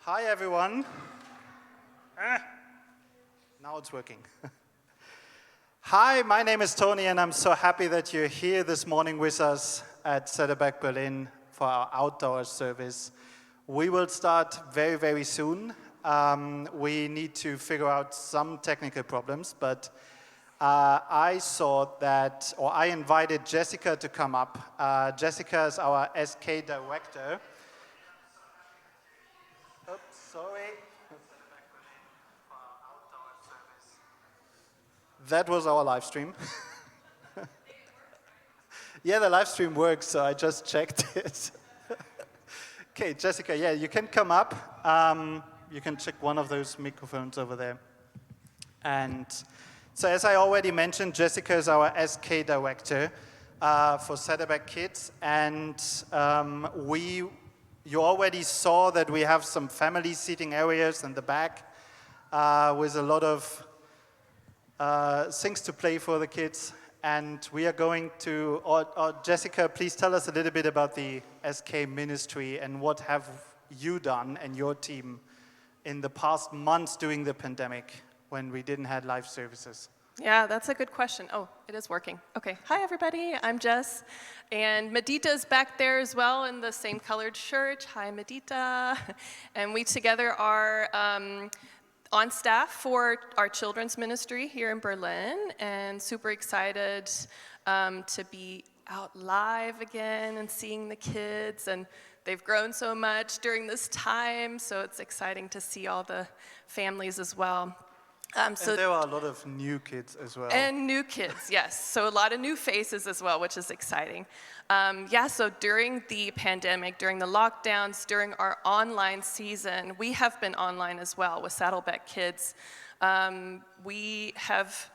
Hi, everyone. Now it's working. Hi, my name is Tony, and I'm so happy that you're here this morning with us at Saddleback Berlin for our outdoor service. We will start very, very soon. We need to figure out some technical problems, but I invited Jessica to come up. Jessica is our SK director. Oops, sorry. That was our live stream. Yeah, the live stream works, so I just checked it. Okay, Jessica, yeah, you can come up. You can check one of those microphones over there. And so as I already mentioned, Jessica is our SK director for Saddleback Kids. And you already saw that we have some family seating areas in the back with a lot of things to play for the kids. And we are going to, Jessica, please tell us a little bit about the SK ministry and what have you done and your team in the past months during the pandemic when we didn't have live services. Yeah, that's a good question. Oh, it is working. Okay. Hi, everybody. I'm Jess. And Medita's back there as well in the same colored shirt. Hi, Medita. And we together are on staff for our children's ministry here in Berlin, and super excited to be out live again and seeing the kids. And they've grown so much during this time, so it's exciting to see all the families as well. And there are a lot of new kids as well. And new kids, yes. So a lot of new faces as well, which is exciting. So during the pandemic, during the lockdowns, during our online season, we have been online as well with Saddleback Kids. We have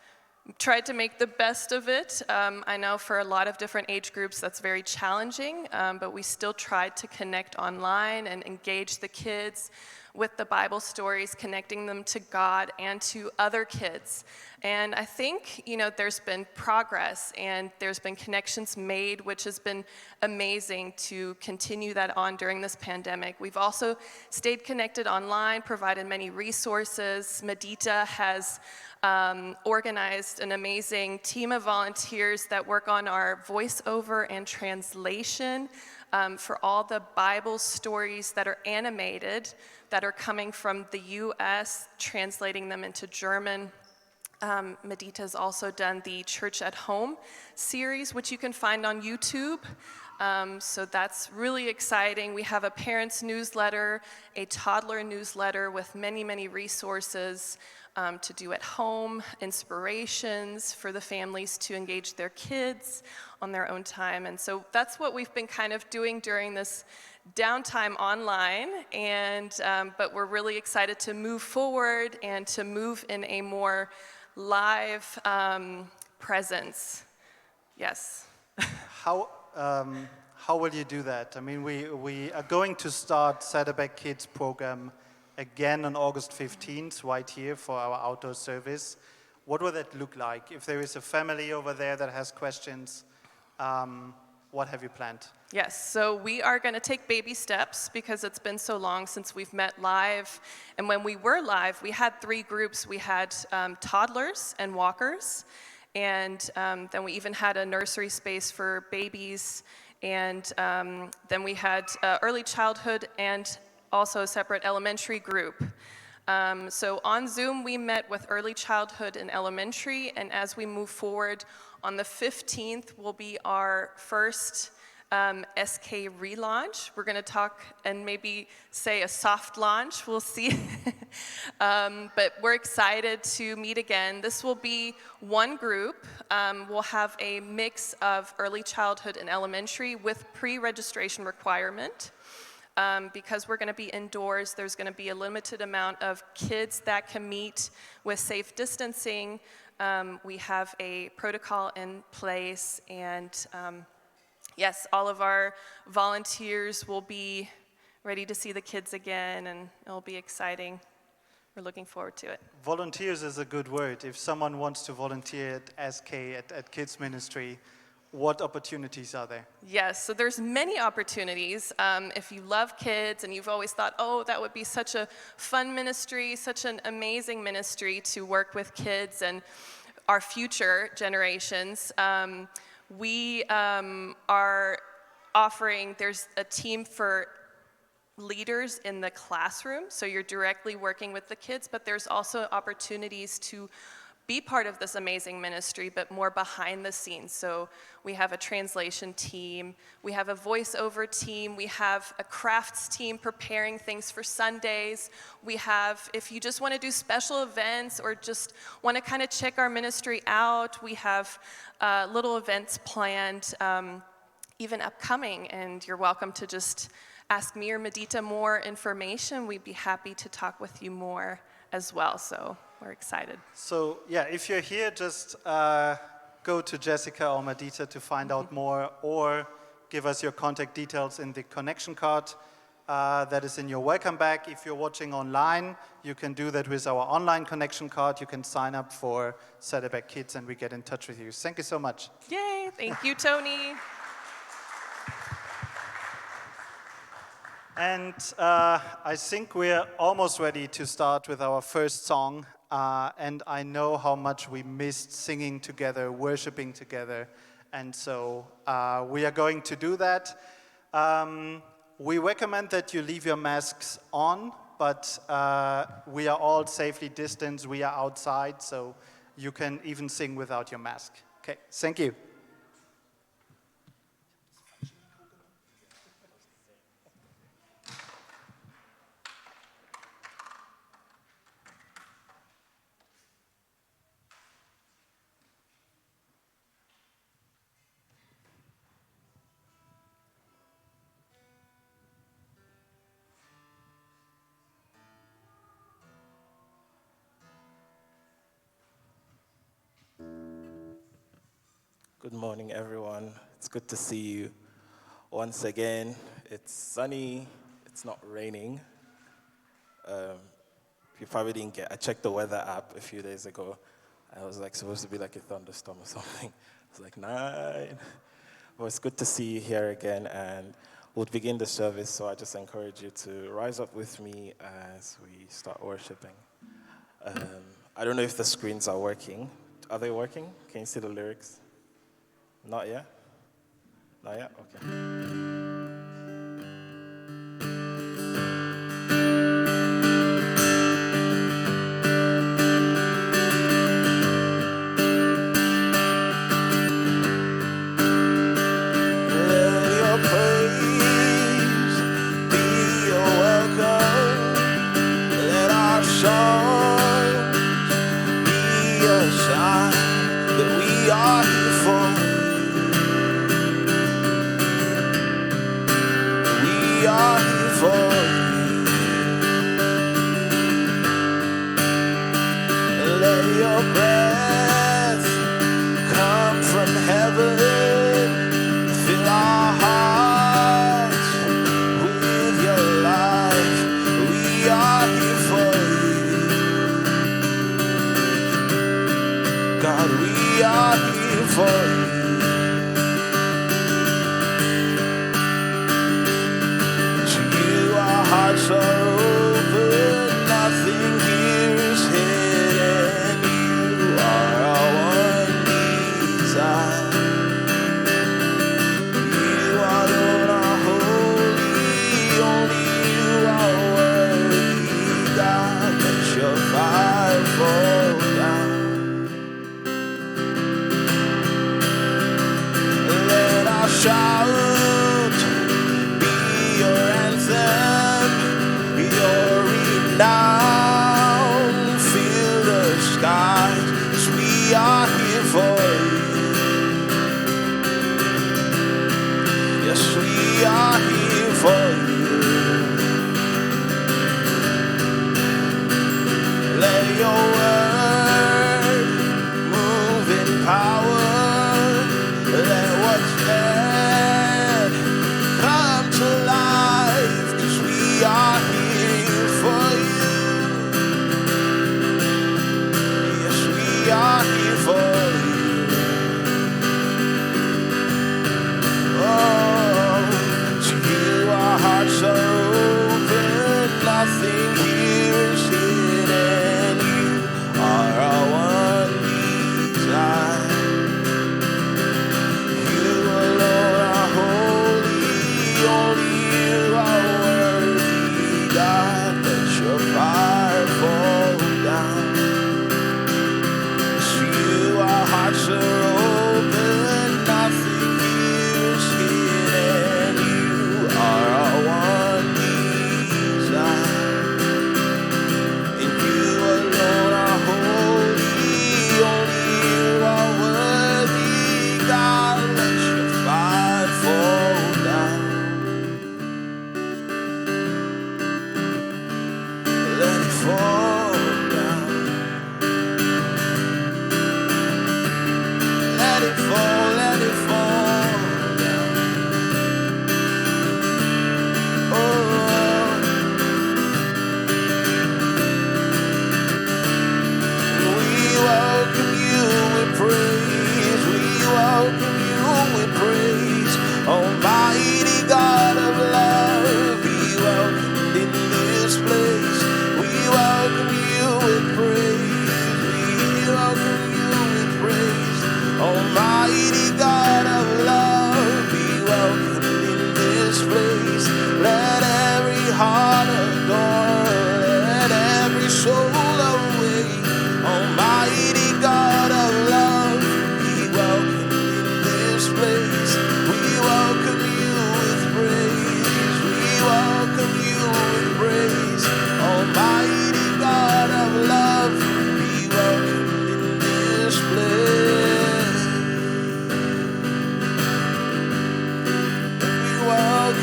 tried to make the best of it. I know for a lot of different age groups that's very challenging, but we still tried to connect online and engage the kids with the Bible stories, connecting them to God and to other kids. And I think, there's been progress and there's been connections made, which has been amazing to continue that on during this pandemic. We've also stayed connected online, provided many resources. Medita has organized an amazing team of volunteers that work on our voiceover and translation for all the Bible stories that are animated that are coming from the U.S., translating them into German. Medita has also done the Church at Home series, which you can find on YouTube. So that's really exciting. We have a parents newsletter, a toddler newsletter with many, many resources to do at home, inspirations for the families to engage their kids on their own time. And so that's what we've been kind of doing during this downtime online, but we're really excited to move forward and to move in a more live presence. Yes. How will you do that? I mean, we are going to start Saddleback Kids program again on August 15th, right here for our outdoor service. What will that look like? If there is a family over there that has questions, what have you planned? Yes, so we are going to take baby steps because it's been so long since we've met live. And when we were live, we had 3 groups. We had toddlers and walkers, and then we even had a nursery space for babies, and then we had early childhood and also a separate elementary group. So on Zoom, we met with early childhood and elementary, and as we move forward, on the 15th will be our first SK relaunch. We're going to talk and maybe say a soft launch. We'll see. But we're excited to meet again. This will be one group. We'll have a mix of early childhood and elementary with pre-registration requirement. Because we're going to be indoors, there's going to be a limited amount of kids that can meet with safe distancing. We have a protocol in place, and yes, all of our volunteers will be ready to see the kids again, and it'll be exciting. We're looking forward to it. Volunteers is a good word. If someone wants to volunteer at SK, at Kids Ministry, what opportunities are there? Yes, so there's many opportunities. If you love kids and you've always thought, oh, that would be such a fun ministry, such an amazing ministry to work with kids and our future generations, we are offering, there's a team for leaders in the classroom, so you're directly working with the kids, but there's also opportunities to be part of this amazing ministry, but more behind the scenes. So we have a translation team, we have a voiceover team, we have a crafts team preparing things for Sundays. We have, if you just want to do special events or just want to kind of check our ministry out, we have little events planned, even upcoming, and you're welcome to just ask me or Medita more information. We'd be happy to talk with you more as well, so we're excited. So yeah, if you're here, just go to Jessica or Medita to find out more, or give us your contact details in the connection card that is in your welcome bag. If you're watching online, you can do that with our online connection card. You can sign up for Saddleback Kids and we get in touch with you. Thank you so much. Yay, thank you, Tony. And I think we're almost ready to start with our first song. And I know how much we missed singing together, worshiping together. And so we are going to do that. We recommend that you leave your masks on, but we are all safely distanced. We are outside, so you can even sing without your mask. Okay, thank you. Good morning, everyone. It's good to see you once again. It's sunny. It's not raining. You probably didn't get. I checked the weather app a few days ago. I was like supposed to be like a thunderstorm or something. It's like 9. But it's good to see you here again, and we'll begin the service. So I just encourage you to rise up with me as we start worshiping. I don't know if the screens are working. Are they working? Can you see the lyrics? Not yet? Not yet? Okay.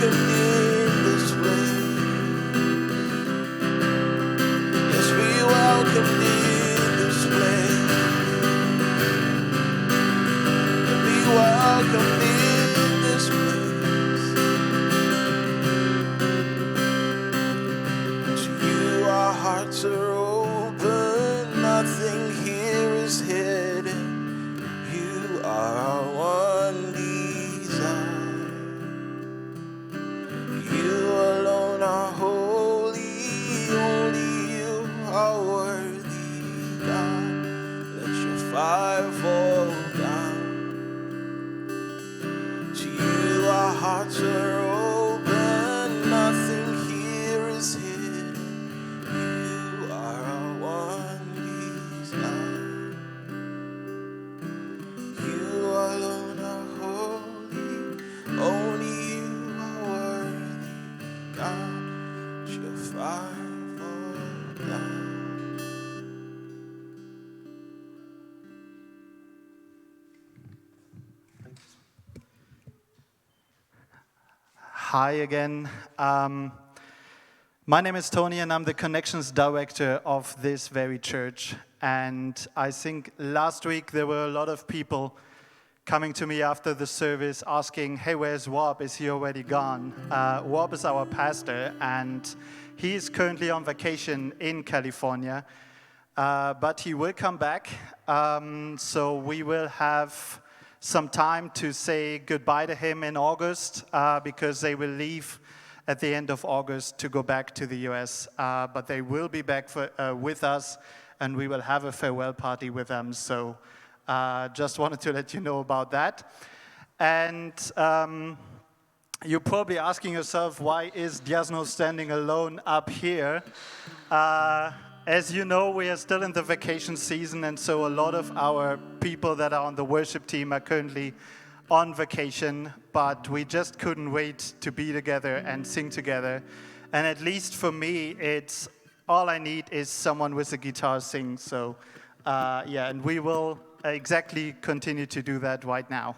welcomed in this place. Yes, be welcomed in this place. And be welcomed in this place. To you our hearts are open, nothing here is hidden. You are our one desire. You alone are holy, only you are worthy, God. Let your fire fall down. To you our hearts are open, nothing here is hidden. You are our one desire. You alone are holy, only you are worthy, God. Let your fire fall down. Hi again. My name is Tony and I'm the Connections Director of this very church. And I think last week there were a lot of people coming to me after the service asking, hey, where's Rob? Is he already gone? Rob is our pastor and he is currently on vacation in California, but he will come back. So we will have some time to say goodbye to him in August because they will leave at the end of August to go back to the US. But they will be back with us and we will have a farewell party with them. So just wanted to let you know about that. And you're probably asking yourself, why is Diasno standing alone up here? As you know, we are still in the vacation season, and so a lot of our people that are on the worship team are currently on vacation, but we just couldn't wait to be together and sing together. And at least for me, it's all I need is someone with a guitar sing. So yeah, and we will exactly continue to do that right now.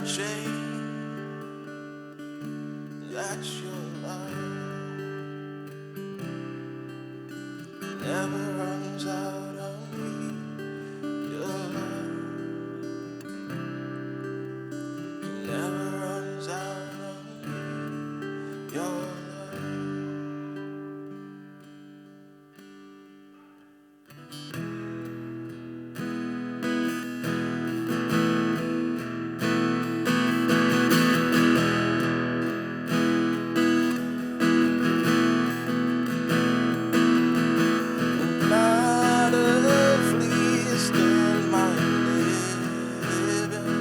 chain. That's your love. Never runs out on me. Your love never runs out on me. Your love. Not a fleece in my living,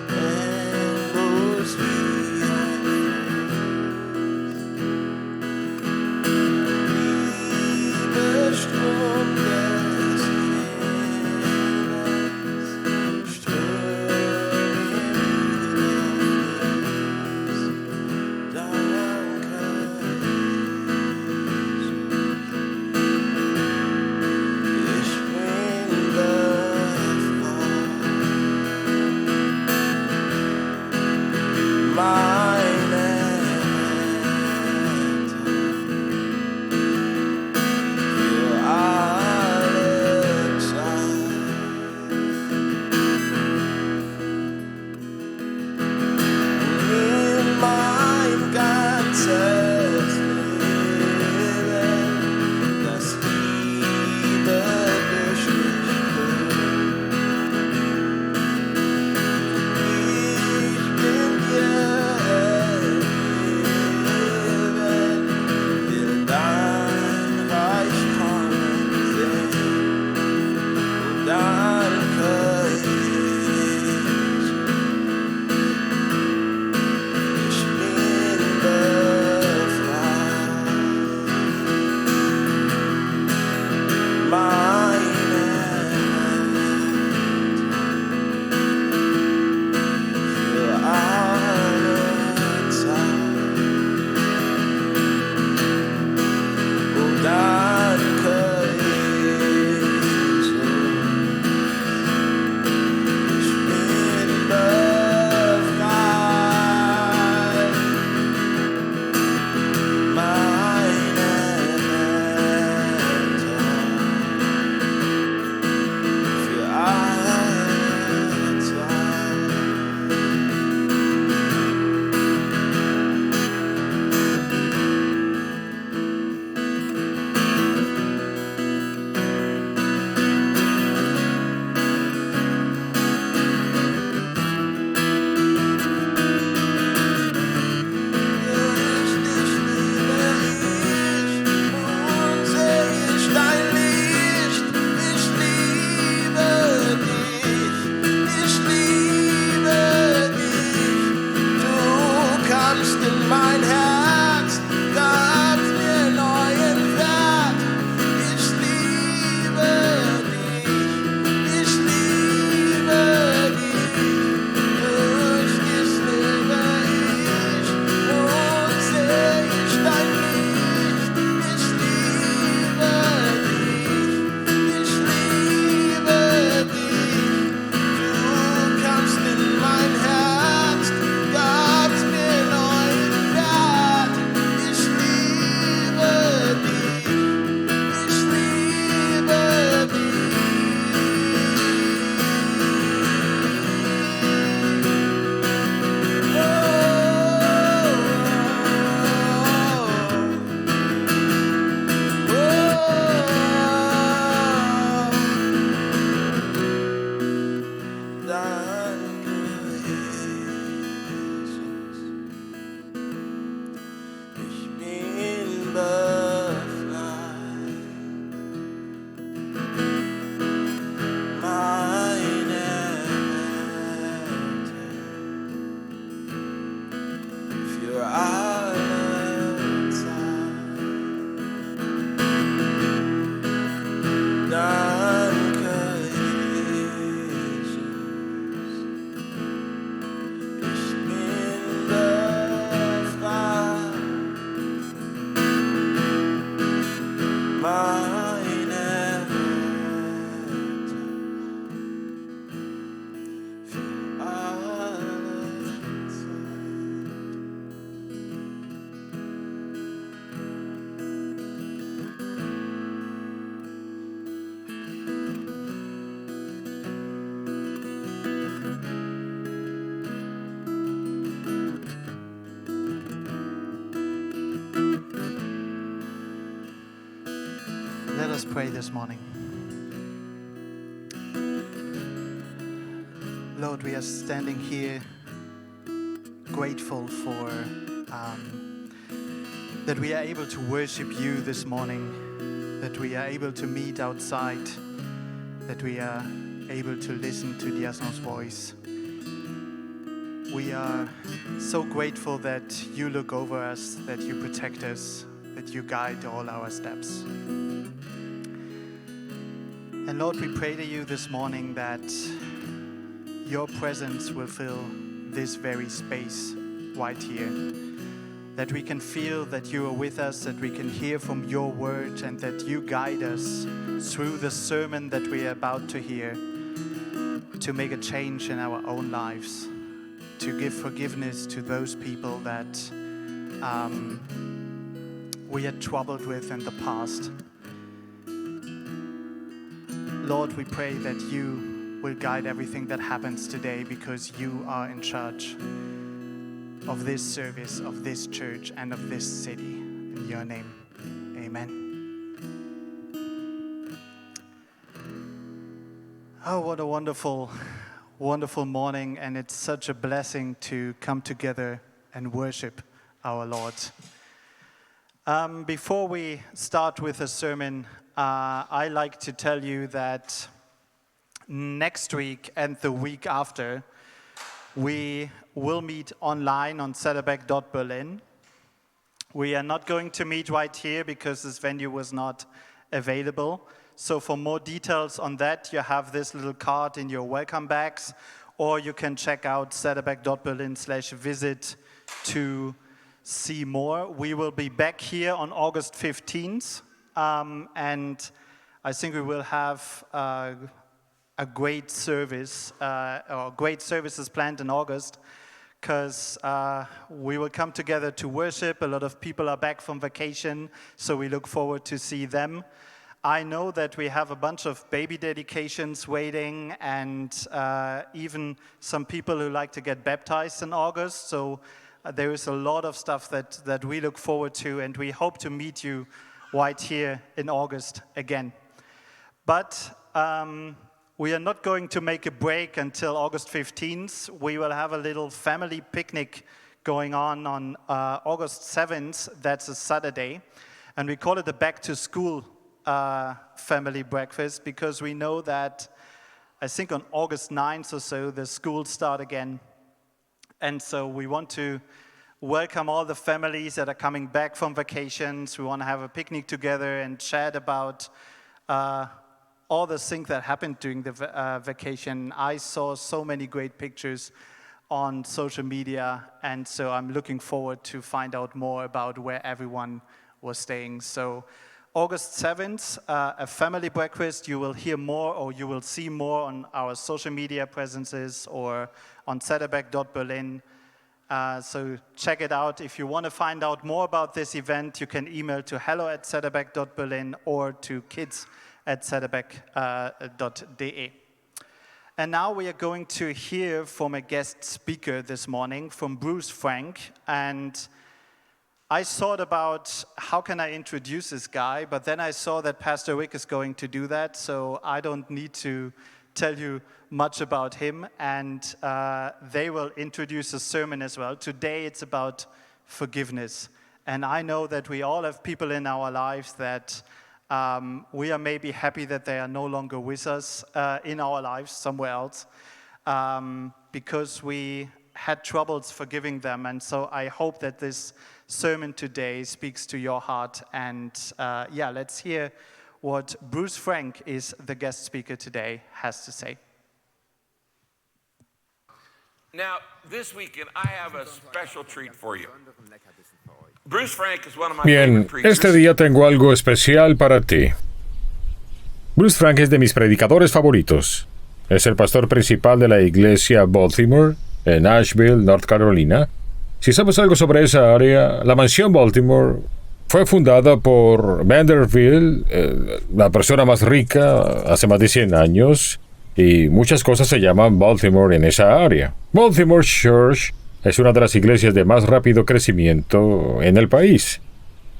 and those sweet Liebe strömt us pray this morning. Lord, we are standing here grateful for that we are able to worship you this morning, that we are able to meet outside, that we are able to listen to Diasno's voice. We are so grateful that you look over us, that you protect us, that you guide all our steps. And Lord, we pray to you this morning that your presence will fill this very space right here, that we can feel that you are with us, that we can hear from your word, and that you guide us through the sermon that we are about to hear to make a change in our own lives, to give forgiveness to those people that we had troubled with in the past. Lord, we pray that you will guide everything that happens today, because you are in charge of this service, of this church, and of this city. In your name, amen. Oh, what a wonderful, wonderful morning, and it's such a blessing to come together and worship our Lord. Before we start with the sermon, I like to tell you that next week and the week after, we will meet online on Saddleback.Berlin. We are not going to meet right here because this venue was not available. So for more details on that, you have this little card in your welcome bags, or you can check out Saddleback.Berlin/visit to see more. We will be back here on August 15th, and I think we will have a great service, or great services planned in August, because we will come together to worship. A lot of people are back from vacation, so we look forward to see them. I know that we have a bunch of baby dedications waiting, and even some people who like to get baptized in August. So there is a lot of stuff that we look forward to, and we hope to meet you right here in August again. But we are not going to make a break until August 15th. We will have a little family picnic going on August 7th. That's a Saturday. And we call it the Back to School family breakfast, because we know that I think on August 9th or so, the schools start again. And so we want to welcome all the families that are coming back from vacations. We want to have a picnic together and chat about all the things that happened during the vacation. I saw so many great pictures on social media, and so I'm looking forward to find out more about where everyone was staying. So August 7th, a family breakfast. You will hear more, or you will see more on our social media presences or on Saddleback.Berlin. So check it out. If you want to find out more about this event, you can email to hello@Saddleback.Berlin or to kids@Saddleback.de. And now we are going to hear from a guest speaker this morning, from Bruce Frank. And I thought about how can I introduce this guy, but then I saw that Pastor Rick is going to do that, so I don't need to tell you much about him, and they will introduce a sermon as well. Today it's about forgiveness, and I know that we all have people in our lives that we are maybe happy that they are no longer with us in our lives somewhere else, because we had troubles forgiving them. And so I hope that this sermon today speaks to your heart. And let's hear what Bruce Frank, is the guest speaker today, has to say. Now, this weekend, I have a special treat for you. Bruce Frank is one of my Bien, favorite preachers. este día tengo algo especial para ti. Bruce Frank es de mis predicadores favoritos. Es el pastor principal de la iglesia Baltimore, en Asheville, North Carolina. Si sabes algo sobre esa área, la mansión Baltimore fue fundada por Vanderbilt, la persona más rica, hace más de 100 años, y muchas cosas se llaman Baltimore en esa área. Baltimore Church es una de las iglesias de más rápido crecimiento en el país.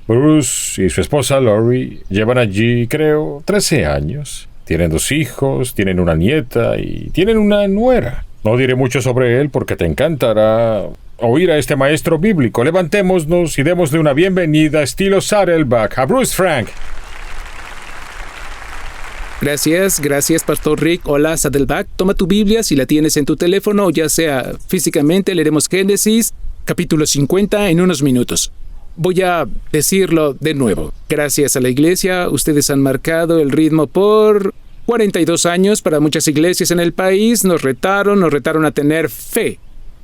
Bruce y su esposa Lori llevan allí, creo, 13 años. Tienen 2 hijos, tienen una nieta y tienen una nuera. No diré mucho sobre él porque te encantará oír a este maestro bíblico. Levantémonos y démosle una bienvenida estilo Saddleback a Bruce Frank. Gracias, Pastor Rick. Hola, Saddleback. Toma tu Biblia si la tienes en tu teléfono, ya sea físicamente, leeremos Génesis, capítulo 50 en unos minutos. Voy a decirlo de nuevo. Gracias a la iglesia, ustedes han marcado el ritmo por 42 años. Para muchas iglesias en el país nos retaron a tener fe,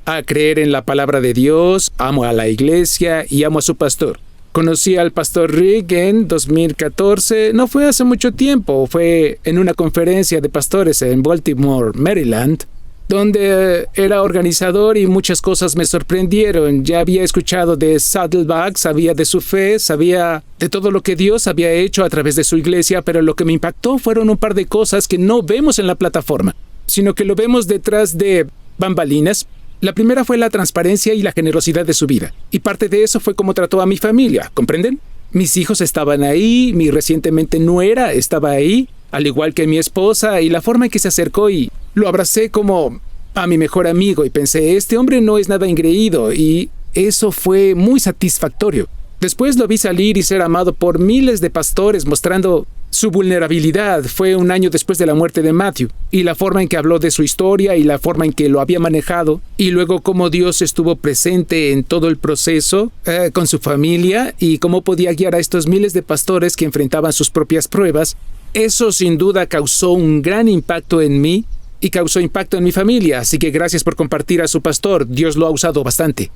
a creer en la palabra de Dios. Amo a la iglesia y amo a su pastor. Conocí al pastor Rick en 2014, no fue hace mucho tiempo, fue en una conferencia de pastores en Baltimore, Maryland, donde era organizador y muchas cosas me sorprendieron. Ya había escuchado de Saddleback, sabía de su fe, sabía de todo lo que Dios había hecho a través de su iglesia, pero lo que me impactó fueron un par de cosas que no vemos en la plataforma, sino que lo vemos detrás de bambalinas. La primera fue la transparencia y la generosidad de su vida, y parte de eso fue cómo trató a mi familia, ¿comprenden? Mis hijos estaban ahí, mi recientemente nuera estaba ahí, al igual que mi esposa, y la forma en que se acercó y lo abracé como a mi mejor amigo y pensé, este hombre no es nada engreído, y eso fue muy satisfactorio. Después lo vi salir y ser amado por miles de pastores mostrando su vulnerabilidad. Fue un año después de la muerte de Matthew, y la forma en que habló de su historia y la forma en que lo había manejado, y luego cómo Dios estuvo presente en todo el proceso con su familia y cómo podía guiar a estos miles de pastores que enfrentaban sus propias pruebas. Eso sin duda causó un gran impacto en mí y causó impacto en mi familia, así que gracias por compartir a su pastor. Dios lo ha usado bastante.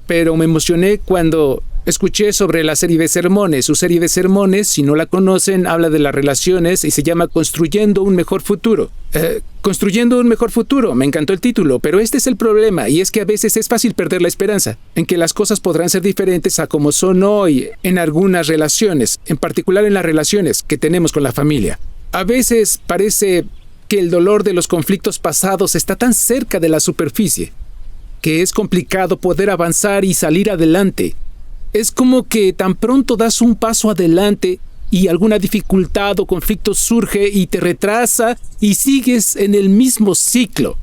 Pero me emocioné cuando escuché sobre la serie de sermones. Su serie de sermones, si no la conocen, habla de las relaciones y se llama Construyendo un Mejor Futuro. Construyendo un Mejor Futuro, me encantó el título, pero este es el problema, y es que a veces es fácil perder la esperanza en que las cosas podrán ser diferentes a como son hoy en algunas relaciones, en particular en las relaciones que tenemos con la familia. A veces parece que el dolor de los conflictos pasados está tan cerca de la superficie que es complicado poder avanzar y salir adelante. Es como que tan pronto das un paso adelante y alguna dificultad o conflicto surge y te retrasa y sigues en el mismo ciclo.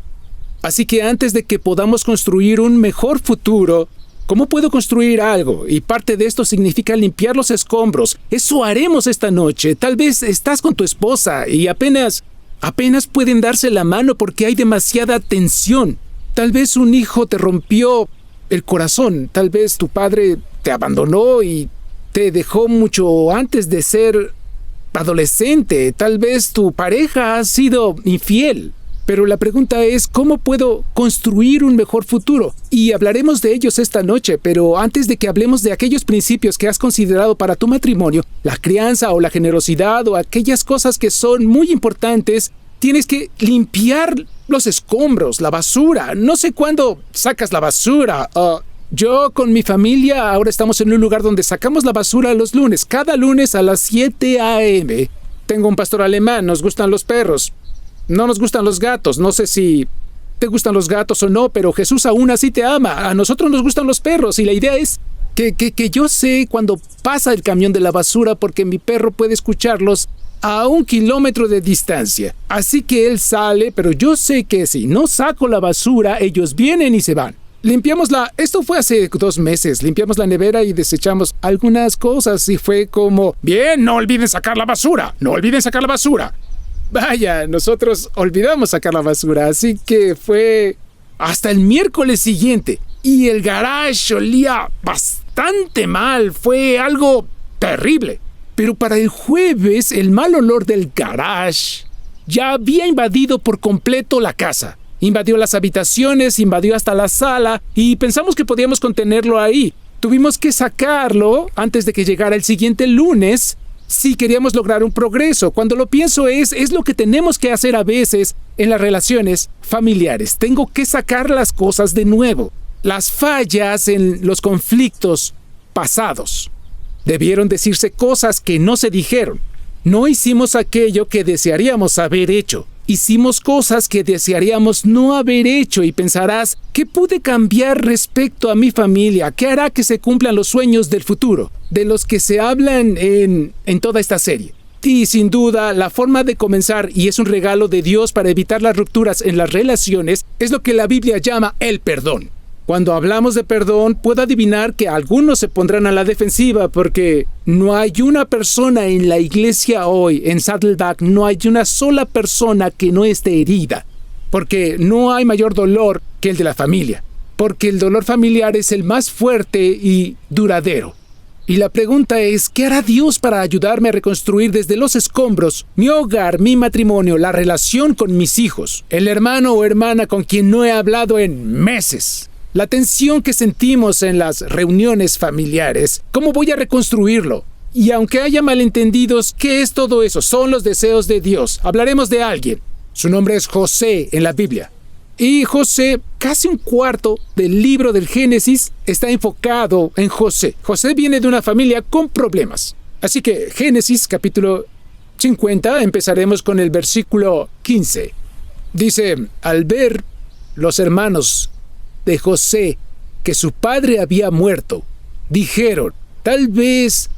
Así que antes de que podamos construir un mejor futuro, ¿cómo puedo construir algo? Y parte de esto significa limpiar los escombros. Eso haremos esta noche. Tal vez estás con tu esposa y apenas pueden darse la mano porque hay demasiada tensión. Tal vez un hijo te rompió el corazón. Tal vez tu padre te abandonó y te dejó mucho antes de ser adolescente. Tal vez tu pareja ha sido infiel. Pero la pregunta es, ¿cómo puedo construir un mejor futuro? Y hablaremos de ellos esta noche, pero antes de que hablemos de aquellos principios que has considerado para tu matrimonio, la crianza o la generosidad o aquellas cosas que son muy importantes, tienes que limpiar los escombros, la basura. No sé cuándo sacas la basura. Yo con mi familia ahora estamos en un lugar donde sacamos la basura los lunes, cada lunes a las 7 a.m. Tengo un pastor alemán, nos gustan los perros. No nos gustan los gatos. No sé si te gustan los gatos o no, pero Jesús aún así te ama. A nosotros nos gustan los perros y la idea es que yo sé cuando pasa el camión de la basura porque mi perro puede escucharlos a 1 kilómetro de distancia. Así que él sale, pero yo sé que si no saco la basura, ellos vienen y se van. Esto fue hace 2 meses, limpiamos la nevera y desechamos algunas cosas y fue como, bien, no olviden sacar la basura, no olviden sacar la basura. Vaya, nosotros olvidamos sacar la basura, así que fue hasta el miércoles siguiente. Y el garage olía bastante mal, fue algo terrible. Pero para el jueves, el mal olor del garage ya había invadido por completo la casa. Invadió las habitaciones, invadió hasta la sala, y pensamos que podíamos contenerlo ahí. Tuvimos que sacarlo antes de que llegara el siguiente lunes, si queríamos lograr un progreso. Cuando lo pienso es lo que tenemos que hacer a veces en las relaciones familiares. Tengo que sacar las cosas de nuevo. Las fallas en los conflictos pasados. Debieron decirse cosas que no se dijeron. No hicimos aquello que desearíamos haber hecho. Hicimos cosas que desearíamos no haber hecho y pensarás, ¿qué pude cambiar respecto a mi familia? ¿Qué hará que se cumplan los sueños del futuro? De los que se hablan en toda esta serie. Y sin duda, la forma de comenzar, y es un regalo de Dios para evitar las rupturas en las relaciones, es lo que la Biblia llama el perdón. Cuando hablamos de perdón, puedo adivinar que algunos se pondrán a la defensiva porque no hay una persona en la iglesia hoy, en Saddleback, no hay una sola persona que no esté herida. Porque no hay mayor dolor que el de la familia. Porque el dolor familiar es el más fuerte y duradero. Y la pregunta es, ¿qué hará Dios para ayudarme a reconstruir desde los escombros mi hogar, mi matrimonio, la relación con mis hijos, el hermano o hermana con quien no he hablado en meses? La tensión que sentimos en las reuniones familiares, ¿cómo voy a reconstruirlo? Y aunque haya malentendidos, ¿qué es todo eso? Son los deseos de Dios. Hablaremos de alguien. Su nombre es José en la Biblia. Y José, casi un cuarto del libro del Génesis está enfocado en José. José viene de una familia con problemas. Así que Génesis capítulo 50, empezaremos con el versículo 15. Dice, al ver los hermanos de José que su padre había muerto, dijeron, tal vez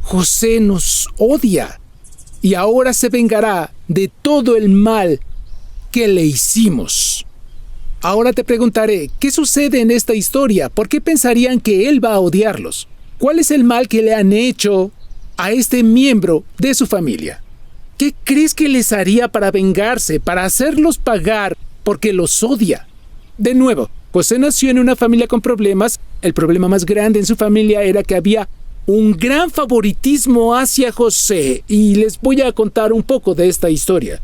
José nos odia y ahora se vengará de todo el mal que le hicimos. Ahora te preguntaré, ¿qué sucede en esta historia? ¿Por qué pensarían que él va a odiarlos? ¿Cuál es el mal que le han hecho a este miembro de su familia? ¿Qué crees que les haría para vengarse, para hacerlos pagar porque los odia? De nuevo, José nació en una familia con problemas. El problema más grande en su familia era que había un gran favoritismo hacia José. Y les voy a contar un poco de esta historia.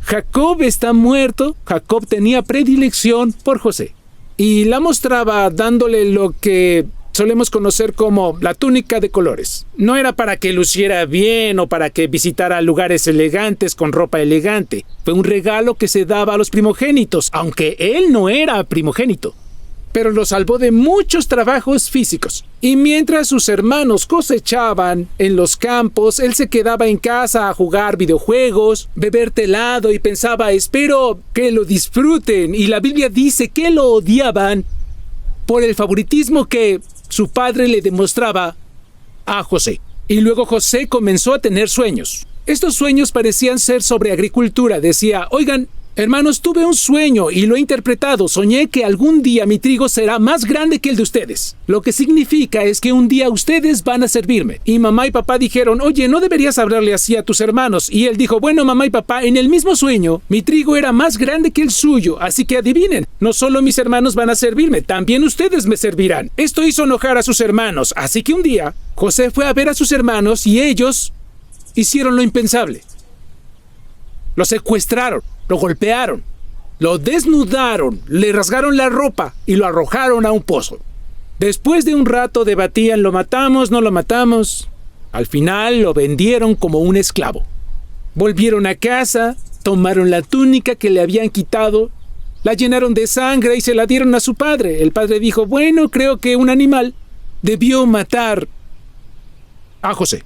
Jacob está muerto. Jacob tenía predilección por José y la mostraba dándole lo que solemos conocer como la túnica de colores. No era para que luciera bien o para que visitara lugares elegantes con ropa elegante. Fue un regalo que se daba a los primogénitos, aunque él no era primogénito. Pero lo salvó de muchos trabajos físicos. Y mientras sus hermanos cosechaban en los campos, él se quedaba en casa a jugar videojuegos, beber helado y pensaba, espero que lo disfruten. Y la Biblia dice que lo odiaban por el favoritismo que su padre le demostraba a José. Y luego José comenzó a tener sueños. Estos sueños parecían ser sobre agricultura. Decía, oigan, hermanos, tuve un sueño y lo he interpretado. Soñé que algún día mi trigo será más grande que el de ustedes. Lo que significa es que un día ustedes van a servirme. Y mamá y papá dijeron, oye, no deberías hablarle así a tus hermanos. Y él dijo, bueno, mamá y papá, en el mismo sueño, mi trigo era más grande que el suyo. Así que adivinen, no solo mis hermanos van a servirme, también ustedes me servirán. Esto hizo enojar a sus hermanos. Así que un día, José fue a ver a sus hermanos y ellos hicieron lo impensable. Lo secuestraron. Lo golpearon, lo desnudaron, le rasgaron la ropa y lo arrojaron a un pozo. Después de un rato debatían, ¿lo matamos, no lo matamos? Al final lo vendieron como un esclavo. Volvieron a casa, tomaron la túnica que le habían quitado, la llenaron de sangre y se la dieron a su padre. El padre dijo, bueno, creo que un animal debió matar a José.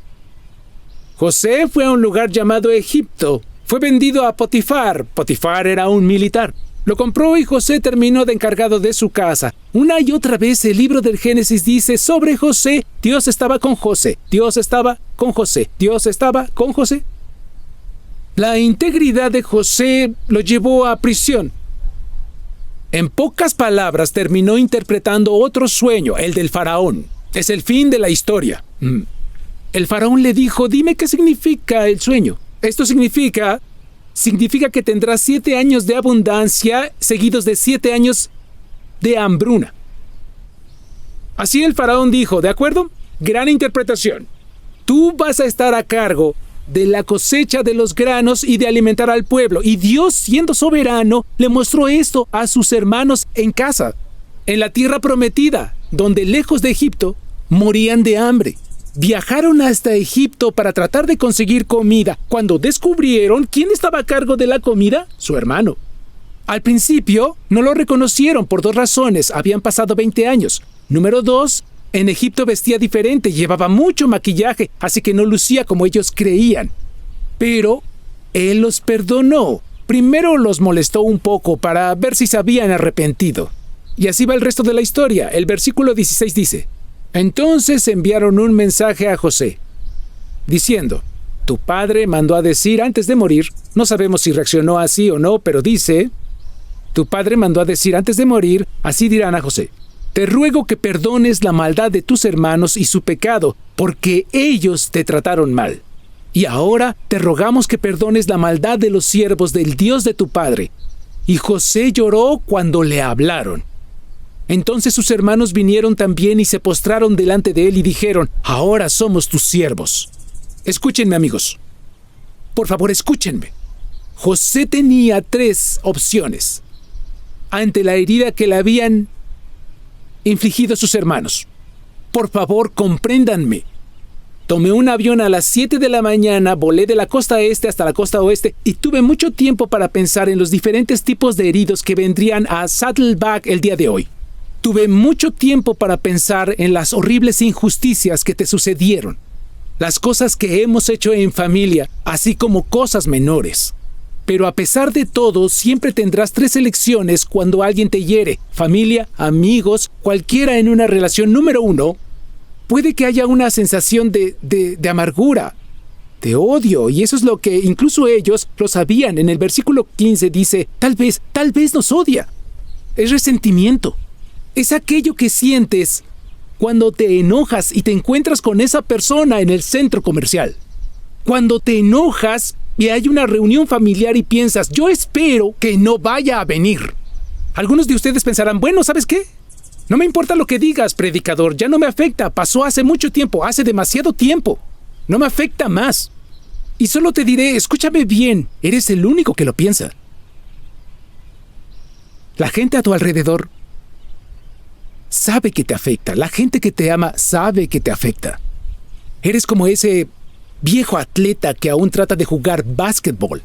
José fue a un lugar llamado Egipto. Fue vendido a Potifar. Potifar era un militar. Lo compró y José terminó de encargado de su casa. Una y otra vez el libro del Génesis dice sobre José, Dios estaba con José, Dios estaba con José, Dios estaba con José. La integridad de José lo llevó a prisión. En pocas palabras terminó interpretando otro sueño, el del faraón. Es el fin de la historia. El faraón le dijo, dime qué significa el sueño. Esto significa que tendrás 7 años de abundancia seguidos de 7 años de hambruna. Así el faraón dijo, ¿de acuerdo? Gran interpretación. Tú vas a estar a cargo de la cosecha de los granos y de alimentar al pueblo. Y Dios, siendo soberano, le mostró esto a sus hermanos en casa, en la tierra prometida, donde lejos de Egipto morían de hambre. Viajaron hasta Egipto para tratar de conseguir comida. Cuando descubrieron quién estaba a cargo de la comida, su hermano. Al principio, no lo reconocieron por 2 razones. Habían pasado 20 años. Número 2, en Egipto vestía diferente, llevaba mucho maquillaje, así que no lucía como ellos creían. Pero Él los perdonó. Primero los molestó un poco para ver si se habían arrepentido. Y así va el resto de la historia. El versículo 16 dice: entonces enviaron un mensaje a José, diciendo: tu padre mandó a decir antes de morir, no sabemos si reaccionó así o no, pero dice, tu padre mandó a decir antes de morir, así dirán a José: te ruego que perdones la maldad de tus hermanos y su pecado, porque ellos te trataron mal. Y ahora te rogamos que perdones la maldad de los siervos del Dios de tu padre. Y José lloró cuando le hablaron. Entonces sus hermanos vinieron también y se postraron delante de él y dijeron: ahora somos tus siervos. Escúchenme, amigos. Por favor, escúchenme. José tenía 3 opciones ante la herida que le habían infligido sus hermanos. Por favor, compréndanme. Tomé un avión a las 7 de la mañana, volé de la costa este hasta la costa oeste y tuve mucho tiempo para pensar en los diferentes tipos de heridos que vendrían a Saddleback el día de hoy. Tuve mucho tiempo para pensar en las horribles injusticias que te sucedieron, las cosas que hemos hecho en familia, así como cosas menores. Pero a pesar de todo, siempre tendrás 3 elecciones cuando alguien te hiere: familia, amigos, cualquiera en una relación. Número 1, puede que haya una sensación de amargura, de odio, y eso es lo que incluso ellos lo sabían. En el versículo 15 dice: tal vez nos odia. Es resentimiento. Es aquello que sientes cuando te enojas y te encuentras con esa persona en el centro comercial. Cuando te enojas y hay una reunión familiar y piensas: yo espero que no vaya a venir. Algunos de ustedes pensarán: bueno, ¿sabes qué? No me importa lo que digas, predicador, ya no me afecta, pasó hace mucho tiempo, hace demasiado tiempo. No me afecta más. Y solo te diré: escúchame bien, eres el único que lo piensa. La gente a tu alrededor sabe que te afecta. La gente que te ama sabe que te afecta. Eres como ese viejo atleta que aún trata de jugar básquetbol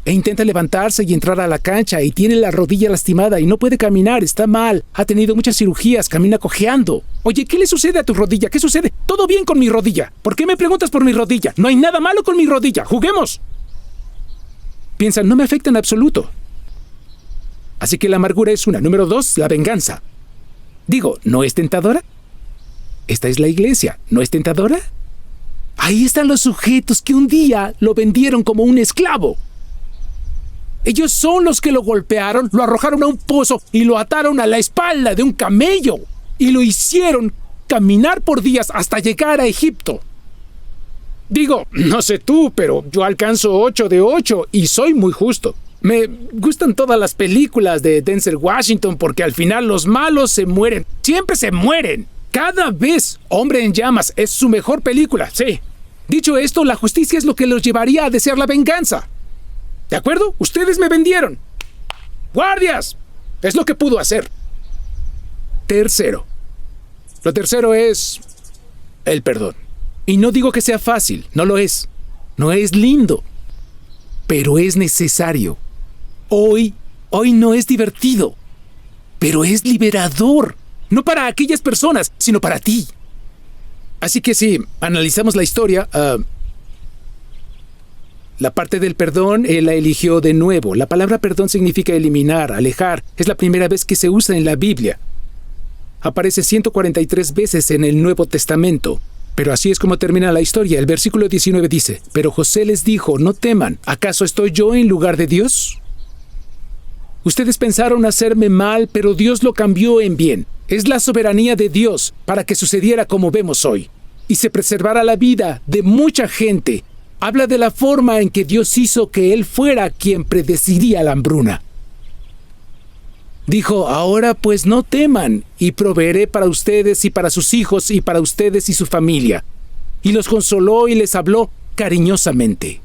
e intenta levantarse y entrar a la cancha y tiene la rodilla lastimada y no puede caminar, está mal, ha tenido muchas cirugías, camina cojeando. Oye, ¿qué le sucede a tu rodilla? ¿Qué sucede? Todo bien con mi rodilla. ¿Por qué me preguntas por mi rodilla? No hay nada malo con mi rodilla. ¡Juguemos! Piensan: no me afecta en absoluto. Así que la amargura es una. Número 2, la venganza. Digo, ¿no es tentadora? Esta es la iglesia. ¿No es tentadora? Ahí están los sujetos que un día lo vendieron como un esclavo. Ellos son los que lo golpearon, lo arrojaron a un pozo y lo ataron a la espalda de un camello. Y lo hicieron caminar por días hasta llegar a Egipto. Digo, no sé tú, pero yo alcanzo 8 de 8 y soy muy justo. Me gustan todas las películas de Denzel Washington porque al final los malos se mueren. Siempre se mueren. Cada vez Hombre en Llamas es su mejor película, sí. Dicho esto, la justicia es lo que los llevaría a desear la venganza. ¿De acuerdo? Ustedes me vendieron. ¡Guardias! Es lo que pudo hacer. Tercero. Lo tercero es el perdón. Y no digo que sea fácil, no lo es. No es lindo. Pero es necesario. Hoy no es divertido. Pero es liberador. No para aquellas personas, sino para ti. Así que si analizamos la historia, la parte del perdón, él la eligió de nuevo. La palabra perdón significa eliminar, alejar. Es la primera vez que se usa en la Biblia. Aparece 143 veces en el Nuevo Testamento. Pero así es como termina la historia. El versículo 19 dice: pero José les dijo: no teman, ¿acaso estoy yo en lugar de Dios? Ustedes pensaron hacerme mal, pero Dios lo cambió en bien. Es la soberanía de Dios para que sucediera como vemos hoy. Y se preservara la vida de mucha gente. Habla de la forma en que Dios hizo que Él fuera quien predeciría la hambruna. Dijo: ahora pues no teman, y proveeré para ustedes y para sus hijos y para ustedes y su familia. Y los consoló y les habló cariñosamente.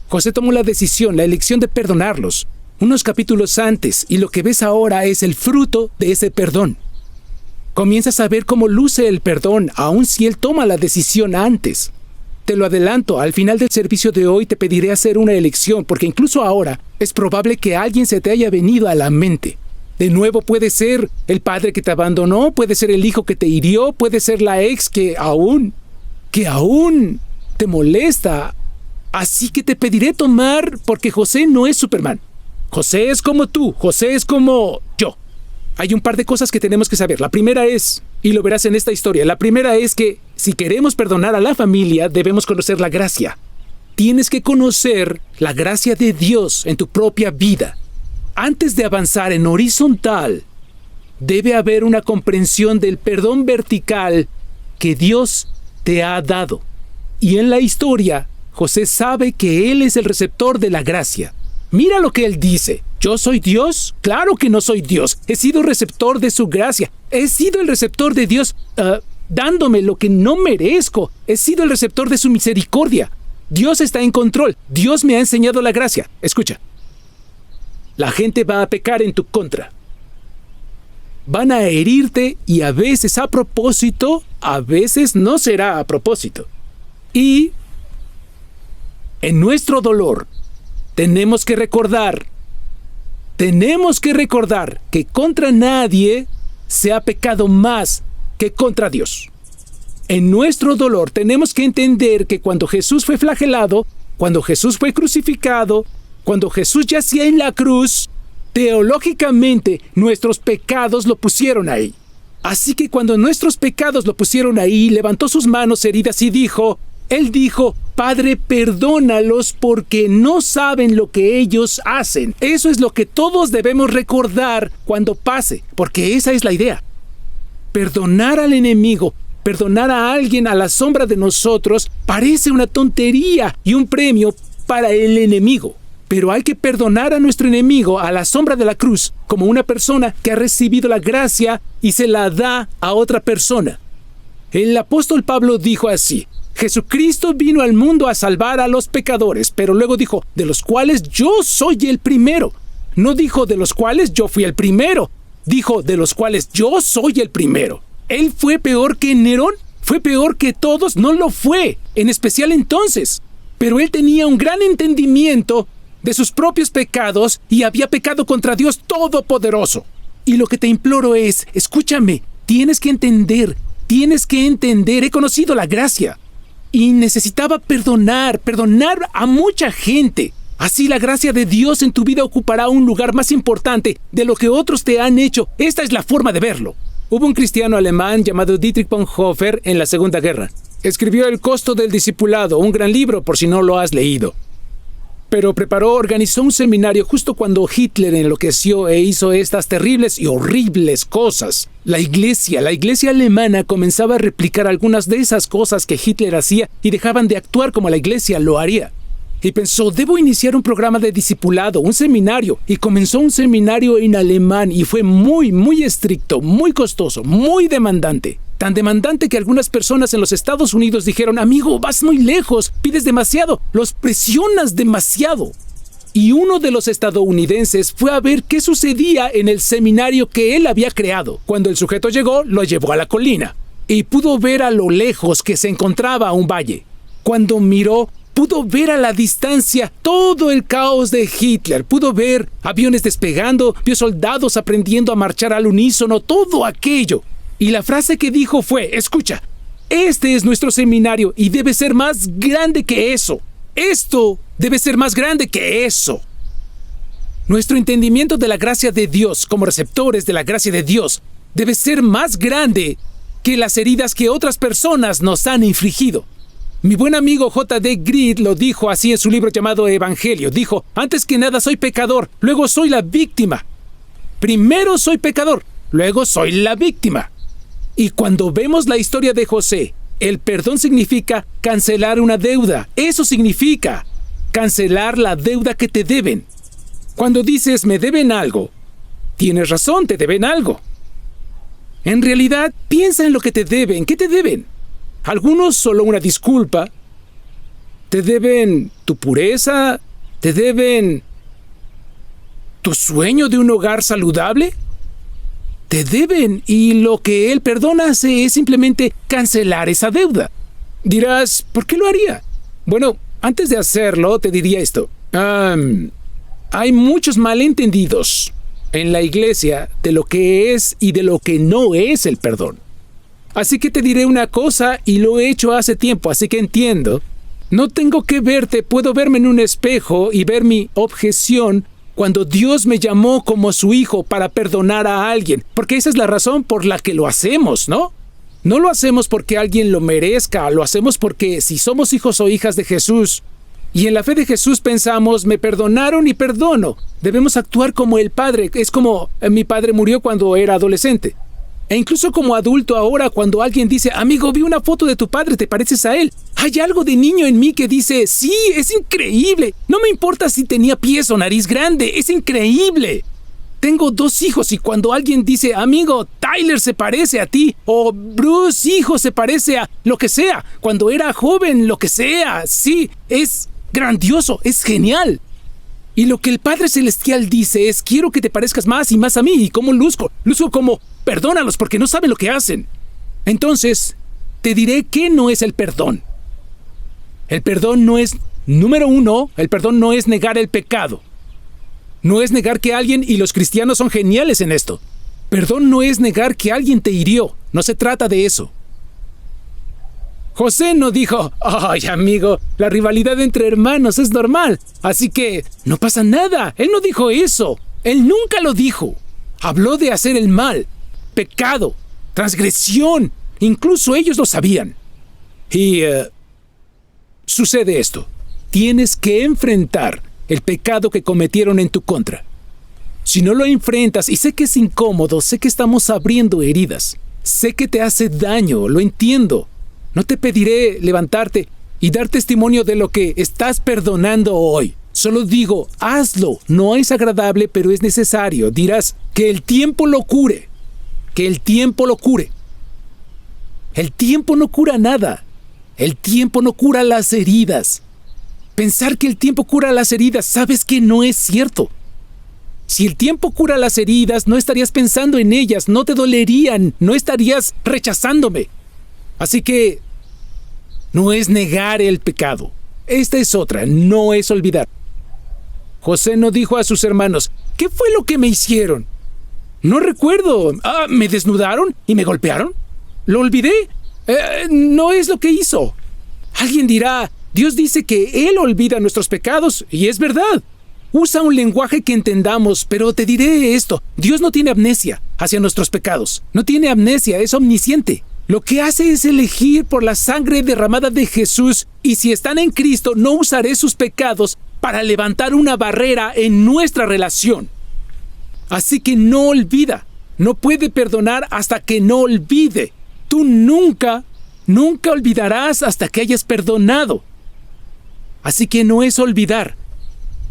José tomó la decisión, la elección de perdonarlos, unos capítulos antes, y lo que ves ahora es el fruto de ese perdón. Comienzas a ver cómo luce el perdón, aun si él toma la decisión antes. Te lo adelanto, al final del servicio de hoy te pediré hacer una elección, porque incluso ahora es probable que alguien se te haya venido a la mente. De nuevo, puede ser el padre que te abandonó, puede ser el hijo que te hirió, puede ser la ex que aún te molesta Así que te pediré tomar porque José no es Superman. José es como tú, José es como yo. Hay un par de cosas que tenemos que saber. La primera es, y lo verás en esta historia, la primera es que si queremos perdonar a la familia, debemos conocer la gracia. Tienes que conocer la gracia de Dios en tu propia vida. Antes de avanzar en horizontal, debe haber una comprensión del perdón vertical que Dios te ha dado. Y en la historia, José sabe que él es el receptor de la gracia. Mira lo que él dice. ¿Yo soy Dios? Claro que no soy Dios. He sido receptor de su gracia. He sido el receptor de Dios dándome lo que no merezco. He sido el receptor de su misericordia. Dios está en control. Dios me ha enseñado la gracia. Escucha. La gente va a pecar en tu contra. Van a herirte y a veces a propósito, a veces no será a propósito. Y en nuestro dolor tenemos que recordar que contra nadie se ha pecado más que contra Dios. En nuestro dolor tenemos que entender que cuando Jesús fue flagelado, cuando Jesús fue crucificado, cuando Jesús yacía en la cruz, teológicamente nuestros pecados lo pusieron ahí. Así que cuando nuestros pecados lo pusieron ahí, levantó sus manos heridas y Él dijo, Padre, perdónalos porque no saben lo que ellos hacen. Eso es lo que todos debemos recordar cuando pase, porque esa es la idea. Perdonar al enemigo, perdonar a alguien a la sombra de nosotros, parece una tontería y un premio para el enemigo. Pero hay que perdonar a nuestro enemigo a la sombra de la cruz como una persona que ha recibido la gracia y se la da a otra persona. El apóstol Pablo dijo así, Jesucristo vino al mundo a salvar a los pecadores, pero luego dijo, de los cuales yo soy el primero. No dijo de los cuales yo fui el primero, dijo de los cuales yo soy el primero. ¿Él fue peor que Nerón? ¿Fue peor que todos? No lo fue, en especial entonces. Pero él tenía un gran entendimiento de sus propios pecados y había pecado contra Dios Todopoderoso. Y lo que te imploro es, escúchame, tienes que entender, he conocido la gracia. Y necesitaba perdonar a mucha gente. Así la gracia de Dios en tu vida ocupará un lugar más importante de lo que otros te han hecho. Esta es la forma de verlo. Hubo un cristiano alemán llamado Dietrich Bonhoeffer en la Segunda Guerra. Escribió El costo del discipulado, un gran libro por si no lo has leído. Pero organizó un seminario justo cuando Hitler enloqueció e hizo estas terribles y horribles cosas. La iglesia alemana comenzaba a replicar algunas de esas cosas que Hitler hacía y dejaban de actuar como la iglesia lo haría. Y pensó, debo iniciar un programa de discipulado, un seminario. Y comenzó un seminario en alemán y fue muy, muy estricto, muy costoso, muy demandante. Tan demandante que algunas personas en los Estados Unidos dijeron, amigo, vas muy lejos, pides demasiado, los presionas demasiado. Y uno de los estadounidenses fue a ver qué sucedía en el seminario que él había creado. Cuando el sujeto llegó, lo llevó a la colina y pudo ver a lo lejos que se encontraba un valle. Cuando miró, pudo ver a la distancia todo el caos de Hitler, pudo ver aviones despegando, vio soldados aprendiendo a marchar al unísono, todo aquello. Y la frase que dijo fue, escucha, este es nuestro seminario y debe ser más grande que eso. Esto debe ser más grande que eso. Nuestro entendimiento de la gracia de Dios como receptores de la gracia de Dios debe ser más grande que las heridas que otras personas nos han infligido. Mi buen amigo J.D. Greed lo dijo así en su libro llamado Evangelio. Dijo, antes que nada soy pecador, luego soy la víctima. Primero soy pecador, luego soy la víctima. Y cuando vemos la historia de José, el perdón significa cancelar una deuda. Eso significa cancelar la deuda que te deben. Cuando dices me deben algo, tienes razón, te deben algo. En realidad, piensa en lo que te deben. ¿Qué te deben? Algunos solo una disculpa. Te deben tu pureza. Te deben tu sueño de un hogar saludable. Te deben, y lo que el perdón hace es simplemente cancelar esa deuda. Dirás, ¿por qué lo haría? Bueno, antes de hacerlo, te diría esto. Hay muchos malentendidos en la iglesia de lo que es y de lo que no es el perdón. Así que te diré una cosa y lo he hecho hace tiempo, así que entiendo. No tengo que verte, puedo verme en un espejo y ver mi objeción cuando Dios me llamó como su hijo para perdonar a alguien, porque esa es la razón por la que lo hacemos, ¿no? No lo hacemos porque alguien lo merezca, lo hacemos porque si somos hijos o hijas de Jesús, y en la fe de Jesús pensamos, me perdonaron y perdono. Debemos actuar como el Padre. Es como mi padre murió cuando era adolescente. E incluso como adulto ahora, cuando alguien dice, amigo, vi una foto de tu padre, ¿te pareces a él? Hay algo de niño en mí que dice, sí, es increíble. No me importa si tenía pies o nariz grande, es increíble. Tengo 2 hijos y cuando alguien dice, amigo, Tyler se parece a ti, o Bruce, hijo, se parece a lo que sea, cuando era joven, lo que sea, sí, es grandioso, es genial. Y lo que el Padre Celestial dice es, quiero que te parezcas más y más a mí. ¿Y cómo luzco? Luzco como, perdónalos porque no saben lo que hacen. Entonces, te diré qué no es el perdón. El perdón no es, número 1, el perdón no es negar el pecado. No es negar que alguien, y los cristianos son geniales en esto. Perdón no es negar que alguien te hirió. No se trata de eso. José no dijo, ay amigo, la rivalidad entre hermanos es normal, así que no pasa nada. Él no dijo eso. Él nunca lo dijo. Habló de hacer el mal, pecado, transgresión. Incluso ellos lo sabían. Y sucede esto. Tienes que enfrentar el pecado que cometieron en tu contra. Si no lo enfrentas, y sé que es incómodo, sé que estamos abriendo heridas, sé que te hace daño, lo entiendo. No te pediré levantarte y dar testimonio de lo que estás perdonando hoy. Solo digo, hazlo. No es agradable, pero es necesario. Dirás, que el tiempo lo cure. Que el tiempo lo cure. El tiempo no cura nada. El tiempo no cura las heridas. Pensar que el tiempo cura las heridas, sabes que no es cierto. Si el tiempo cura las heridas, no estarías pensando en ellas, no te dolerían, no estarías rechazándome. Así que no es negar el pecado. Esta es otra, no es olvidar. José no dijo a sus hermanos, ¿qué fue lo que me hicieron? No recuerdo. ¿Me desnudaron y me golpearon? ¿Lo olvidé? No es lo que hizo. Alguien dirá, Dios dice que Él olvida nuestros pecados, y es verdad. Usa un lenguaje que entendamos, pero te diré esto. Dios no tiene amnesia hacia nuestros pecados. No tiene amnesia, es omnisciente. Lo que hace es elegir por la sangre derramada de Jesús, y si están en Cristo, no usaré sus pecados para levantar una barrera en nuestra relación. Así que no olvida. No puede perdonar hasta que no olvide. Tú nunca olvidarás hasta que hayas perdonado. Así que no es olvidar.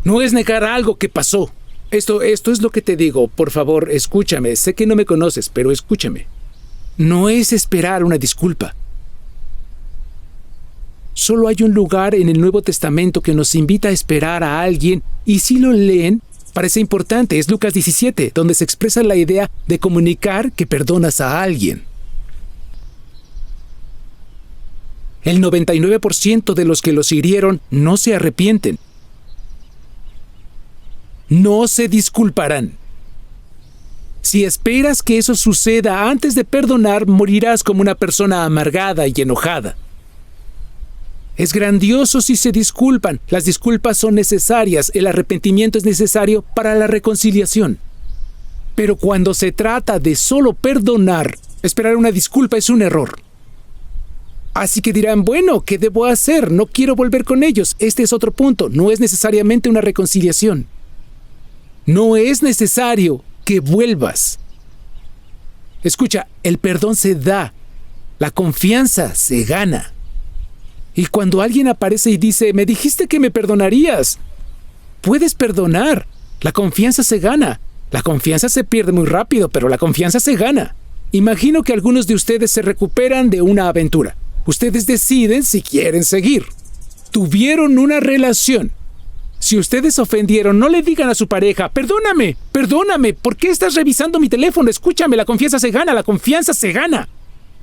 No es negar algo que pasó. Esto es lo que te digo. Por favor, escúchame. Sé que no me conoces, pero escúchame. No es esperar una disculpa. Solo hay un lugar en el Nuevo Testamento que nos invita a esperar a alguien, y si lo leen, parece importante. Es Lucas 17, donde se expresa la idea de comunicar que perdonas a alguien. El 99% de los que los hirieron no se arrepienten. No se disculparán. Si esperas que eso suceda antes de perdonar, morirás como una persona amargada y enojada. Es grandioso si se disculpan. Las disculpas son necesarias. El arrepentimiento es necesario para la reconciliación. Pero cuando se trata de solo perdonar, esperar una disculpa es un error. Así que dirán, bueno, ¿qué debo hacer? No quiero volver con ellos. Este es otro punto. No es necesariamente una reconciliación. No es necesario que vuelvas. Escucha, el perdón se da. La confianza se gana. Y cuando alguien aparece y dice, me dijiste que me perdonarías, puedes perdonar. La confianza se gana. La confianza se pierde muy rápido, pero la confianza se gana. Imagino que algunos de ustedes se recuperan de una aventura. Ustedes deciden si quieren seguir. Tuvieron una relación. Si ustedes ofendieron, no le digan a su pareja, perdóname, ¿por qué estás revisando mi teléfono? Escúchame, la confianza se gana, la confianza se gana.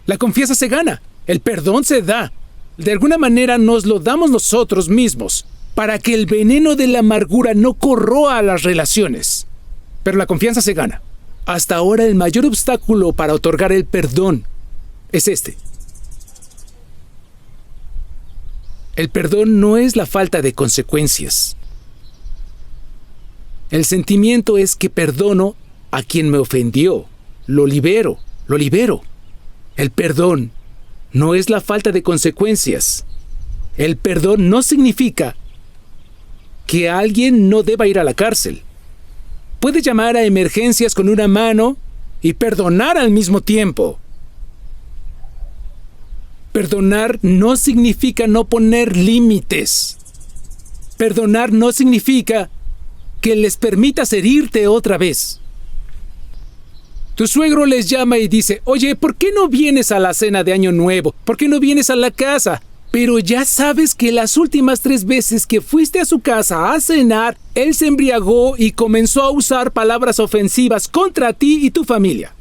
La confianza se gana. El perdón se da. De alguna manera nos lo damos nosotros mismos para que el veneno de la amargura no corroa a las relaciones. Pero la confianza se gana. Hasta ahora el mayor obstáculo para otorgar el perdón es este. El perdón no es la falta de consecuencias. El sentimiento es que perdono a quien me ofendió. Lo libero. El perdón no es la falta de consecuencias. El perdón no significa que alguien no deba ir a la cárcel. Puedes llamar a emergencias con una mano y perdonar al mismo tiempo. Perdonar no significa no poner límites. Perdonar no significa que les permitas herirte otra vez. Tu suegro les llama y dice, oye, ¿por qué no vienes a la cena de Año Nuevo? ¿Por qué no vienes a la casa? Pero ya sabes que las últimas 3 veces que fuiste a su casa a cenar, él se embriagó y comenzó a usar palabras ofensivas contra ti y tu familia.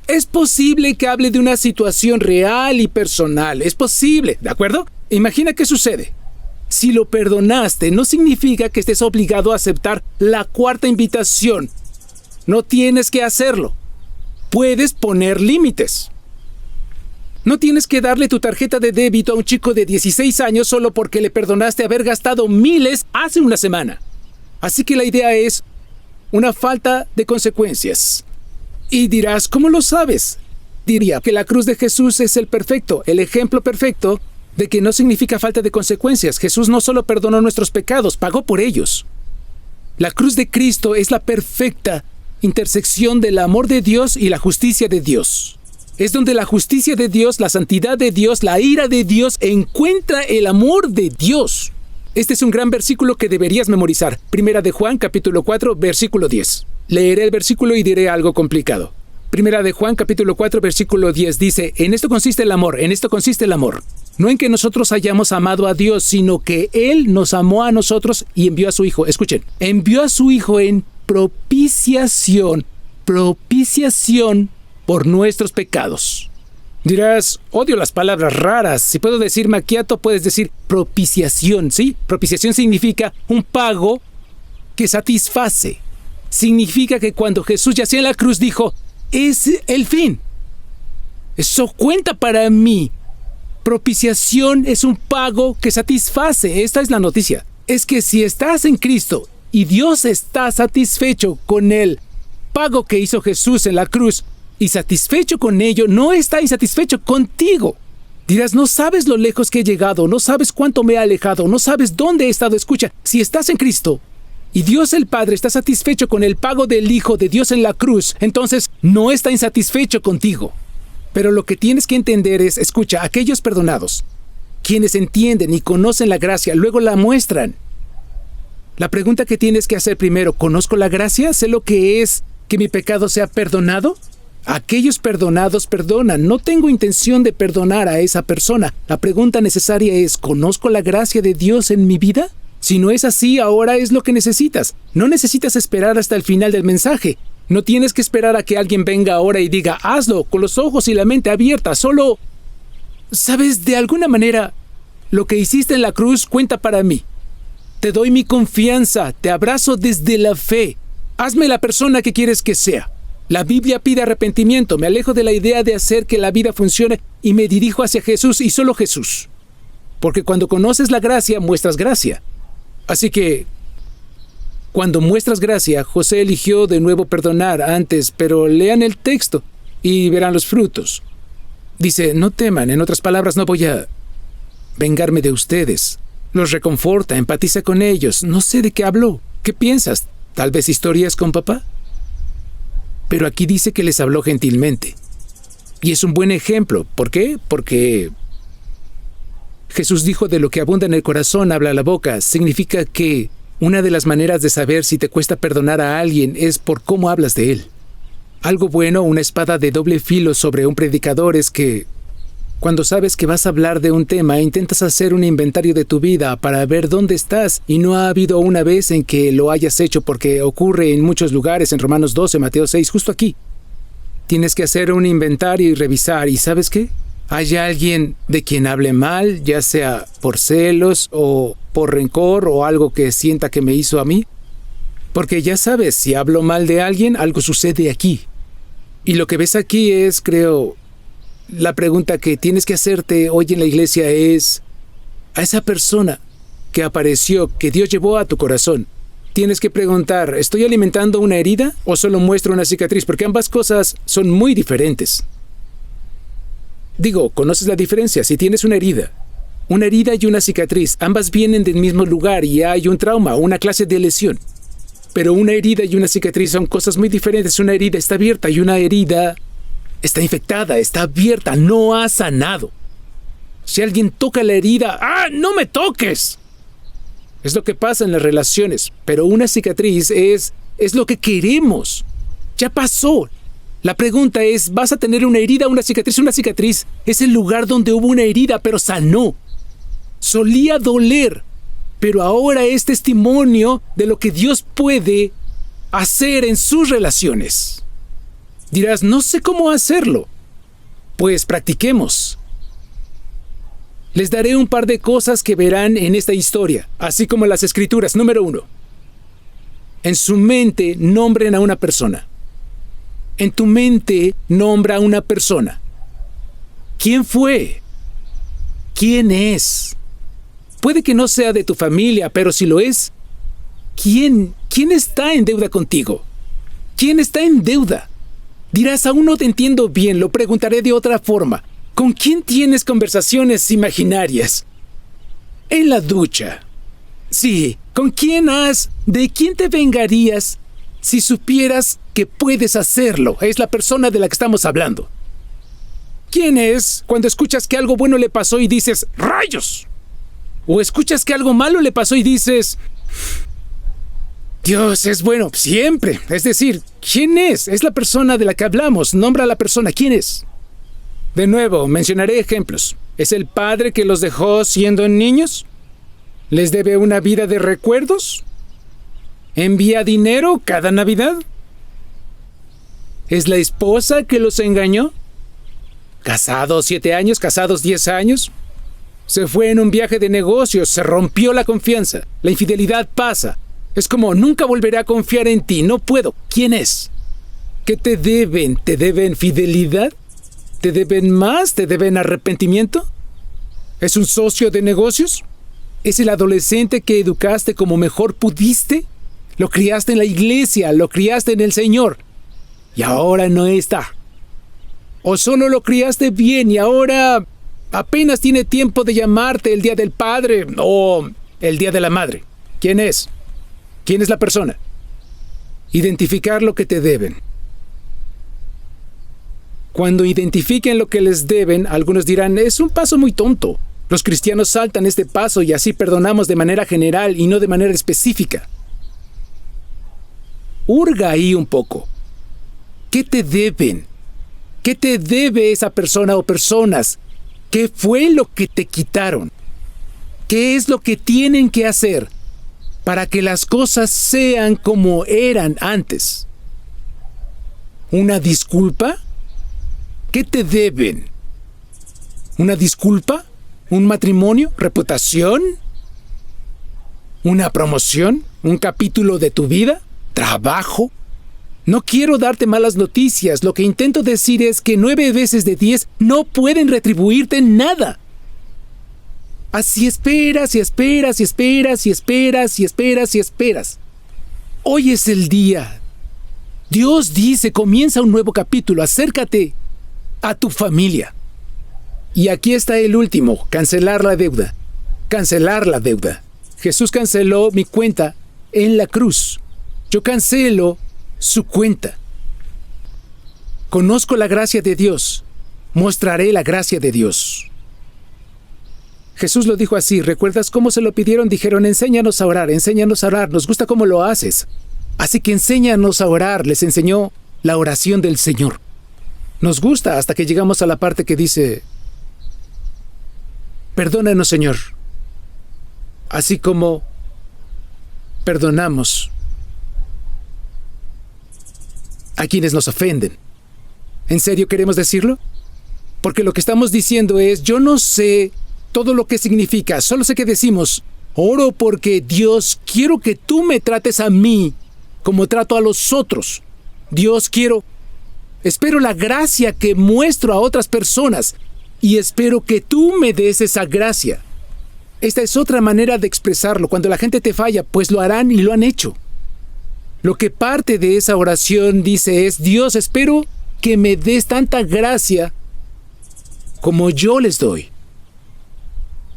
Es posible que hable de una situación real y personal. Es posible, ¿de acuerdo? Imagina qué sucede. Si lo perdonaste, no significa que estés obligado a aceptar la 4ª invitación. No tienes que hacerlo. Puedes poner límites. No tienes que darle tu tarjeta de débito a un chico de 16 años solo porque le perdonaste haber gastado miles hace una semana. Así que la idea es una falta de consecuencias. Y dirás, ¿cómo lo sabes? Diría que la cruz de Jesús es el ejemplo perfecto de que no significa falta de consecuencias. Jesús no solo perdonó nuestros pecados, pagó por ellos. La cruz de Cristo es la perfecta intersección del amor de Dios y la justicia de Dios. Es donde la justicia de Dios, la santidad de Dios, la ira de Dios encuentra el amor de Dios. Este es un gran versículo que deberías memorizar. Primera de Juan, capítulo 4, versículo 10. Leeré el versículo y diré algo complicado. Primera de Juan, capítulo 4, versículo 10 dice, en esto consiste el amor. No en que nosotros hayamos amado a Dios, sino que Él nos amó a nosotros y envió a su Hijo. Escuchen, envió a su Hijo en propiciación por nuestros pecados. Dirás, odio las palabras raras. Si puedo decir macchiato, puedes decir propiciación, ¿sí? Propiciación significa un pago que satisface. Significa que cuando Jesús yacía en la cruz dijo, es el fin. Eso cuenta para mí. Propiciación es un pago que satisface. Esta es la noticia. Es que si estás en Cristo y Dios está satisfecho con el pago que hizo Jesús en la cruz y satisfecho con ello, no está insatisfecho contigo. Dirás, no sabes lo lejos que he llegado, no sabes cuánto me he alejado, no sabes dónde he estado. Escucha, si estás en Cristo y Dios el Padre está satisfecho con el pago del Hijo de Dios en la cruz, entonces no está insatisfecho contigo. Pero lo que tienes que entender es, escucha, aquellos perdonados, quienes entienden y conocen la gracia, luego la muestran. La pregunta que tienes que hacer primero, ¿conozco la gracia? ¿Sé lo que es que mi pecado sea perdonado? Aquellos perdonados perdonan. No tengo intención de perdonar a esa persona. La pregunta necesaria es, ¿conozco la gracia de Dios en mi vida? Si no es así, ahora es lo que necesitas. No necesitas esperar hasta el final del mensaje. No tienes que esperar a que alguien venga ahora y diga, hazlo, con los ojos y la mente abierta. Solo, ¿sabes? De alguna manera, lo que hiciste en la cruz cuenta para mí. Te doy mi confianza, te abrazo desde la fe. Hazme la persona que quieres que sea. La Biblia pide arrepentimiento. Me alejo de la idea de hacer que la vida funcione y me dirijo hacia Jesús y solo Jesús. Porque cuando conoces la gracia, muestras gracia. Así que, cuando muestras gracia, José eligió de nuevo perdonar antes, pero lean el texto y verán los frutos. Dice, no teman, en otras palabras, no voy a vengarme de ustedes. Los reconforta, empatiza con ellos. No sé de qué habló. ¿Qué piensas? ¿Tal vez historias con papá? Pero aquí dice que les habló gentilmente. Y es un buen ejemplo. ¿Por qué? Porque Jesús dijo, de lo que abunda en el corazón habla la boca. Significa que una de las maneras de saber si te cuesta perdonar a alguien es por cómo hablas de él. Algo bueno, una espada de doble filo sobre un predicador es que cuando sabes que vas a hablar de un tema, intentas hacer un inventario de tu vida para ver dónde estás, y no ha habido una vez en que lo hayas hecho, porque ocurre en muchos lugares, en Romanos 12, Mateo 6, justo aquí. Tienes que hacer un inventario y revisar, ¿y sabes qué? Hay alguien de quien hable mal, ya sea por celos o por rencor o algo que sienta que me hizo a mí. Porque ya sabes, si hablo mal de alguien, algo sucede aquí. Y lo que ves aquí es, creo, la pregunta que tienes que hacerte hoy en la iglesia es, a esa persona que apareció, que Dios llevó a tu corazón, tienes que preguntar, ¿estoy alimentando una herida o solo muestro una cicatriz? Porque ambas cosas son muy diferentes. Digo, ¿conoces la diferencia? Si tienes una herida y una cicatriz, ambas vienen del mismo lugar y hay un trauma, una clase de lesión. Pero una herida y una cicatriz son cosas muy diferentes. Una herida está abierta y una herida está infectada, está abierta, no ha sanado. Si alguien toca la herida, ¡ah, no me toques! Es lo que pasa en las relaciones, pero una cicatriz es lo que queremos. Ya pasó. La pregunta es, ¿vas a tener una herida o una cicatriz? Una cicatriz es el lugar donde hubo una herida, pero sanó. Solía doler, pero ahora es testimonio de lo que Dios puede hacer en sus relaciones. Dirás, no sé cómo hacerlo. Pues practiquemos. Les daré un par de cosas que verán en esta historia, así como en las Escrituras. Número 1. En su mente nombren a una persona. En tu mente nombra a una persona. ¿Quién fue? ¿Quién es? Puede que no sea de tu familia, pero si lo es, ¿quién está en deuda contigo? ¿Quién está en deuda? Dirás, aún no te entiendo bien, lo preguntaré de otra forma. ¿Con quién tienes conversaciones imaginarias? En la ducha. Sí, ¿con quién de quién te vengarías si supieras que puedes hacerlo? Es la persona de la que estamos hablando. ¿Quién es cuando escuchas que algo bueno le pasó y dices, ¡rayos! O escuchas que algo malo le pasó y dices, Dios es bueno siempre. Es decir, ¿quién es? Es la persona de la que hablamos. Nombra a la persona. ¿Quién es? De nuevo, mencionaré ejemplos. ¿Es el padre que los dejó siendo niños? ¿Les debe una vida de recuerdos? ¿Envía dinero cada Navidad? ¿Es la esposa que los engañó? ¿Casados 7 años? ¿Casados 10 años? Se fue en un viaje de negocios, se rompió la confianza. La infidelidad pasa. Es como, nunca volveré a confiar en ti, no puedo. ¿Quién es? ¿Qué te deben? ¿Te deben fidelidad? ¿Te deben más? ¿Te deben arrepentimiento? ¿Es un socio de negocios? ¿Es el adolescente que educaste como mejor pudiste? Lo criaste en la iglesia, lo criaste en el Señor, y ahora no está. ¿O solo lo criaste bien y ahora apenas tiene tiempo de llamarte el Día del Padre o el Día de la Madre? ¿Quién es? ¿Quién es la persona? Identificar lo que te deben. Cuando identifiquen lo que les deben, algunos dirán, es un paso muy tonto. Los cristianos saltan este paso y así perdonamos de manera general y no de manera específica. Hurga ahí un poco. ¿Qué te deben? ¿Qué te debe esa persona o personas? ¿Qué fue lo que te quitaron? ¿Qué es lo que tienen que hacer para que las cosas sean como eran antes? ¿Una disculpa? ¿Qué te deben? ¿Una disculpa? ¿Un matrimonio? ¿Reputación? ¿Una promoción? ¿Un capítulo de tu vida? ¿Trabajo? No quiero darte malas noticias. Lo que intento decir es que 9 veces de 10 no pueden retribuirte nada. Así esperas y esperas y esperas y esperas y esperas y esperas. Hoy es el día. Dios dice, comienza un nuevo capítulo. Acércate a tu familia. Y aquí está el último, cancelar la deuda. Cancelar la deuda. Jesús canceló mi cuenta en la cruz. Yo cancelo su cuenta. Conozco la gracia de Dios. Mostraré la gracia de Dios. Jesús lo dijo así. ¿Recuerdas cómo se lo pidieron? Dijeron, enséñanos a orar, enséñanos a orar. Nos gusta cómo lo haces. Así que enséñanos a orar. Les enseñó la oración del Señor. Nos gusta hasta que llegamos a la parte que dice, perdónanos, Señor, así como perdonamos a quienes nos ofenden. ¿En serio queremos decirlo? Porque lo que estamos diciendo es, yo no sé todo lo que significa, solo sé que decimos, oro porque Dios, quiero que tú me trates a mí como trato a los otros. Dios, espero la gracia que muestro a otras personas y espero que tú me des esa gracia. Esta es otra manera de expresarlo. Cuando la gente te falla, pues lo harán y lo han hecho. Lo que parte de esa oración dice es: Dios, espero que me des tanta gracia como yo les doy.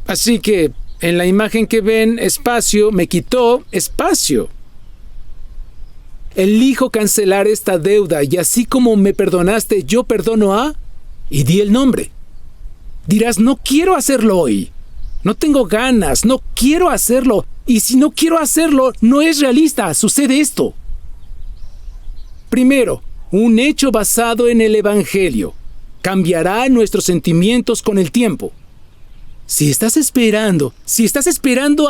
Así que, en la imagen que ven, espacio me quitó espacio. Elijo cancelar esta deuda y así como me perdonaste, yo perdono a... Y di el nombre. Dirás, no quiero hacerlo hoy. No tengo ganas, no quiero hacerlo. Y si no quiero hacerlo, no es realista. Sucede esto. Primero, un hecho basado en el Evangelio cambiará nuestros sentimientos con el tiempo. Si estás esperando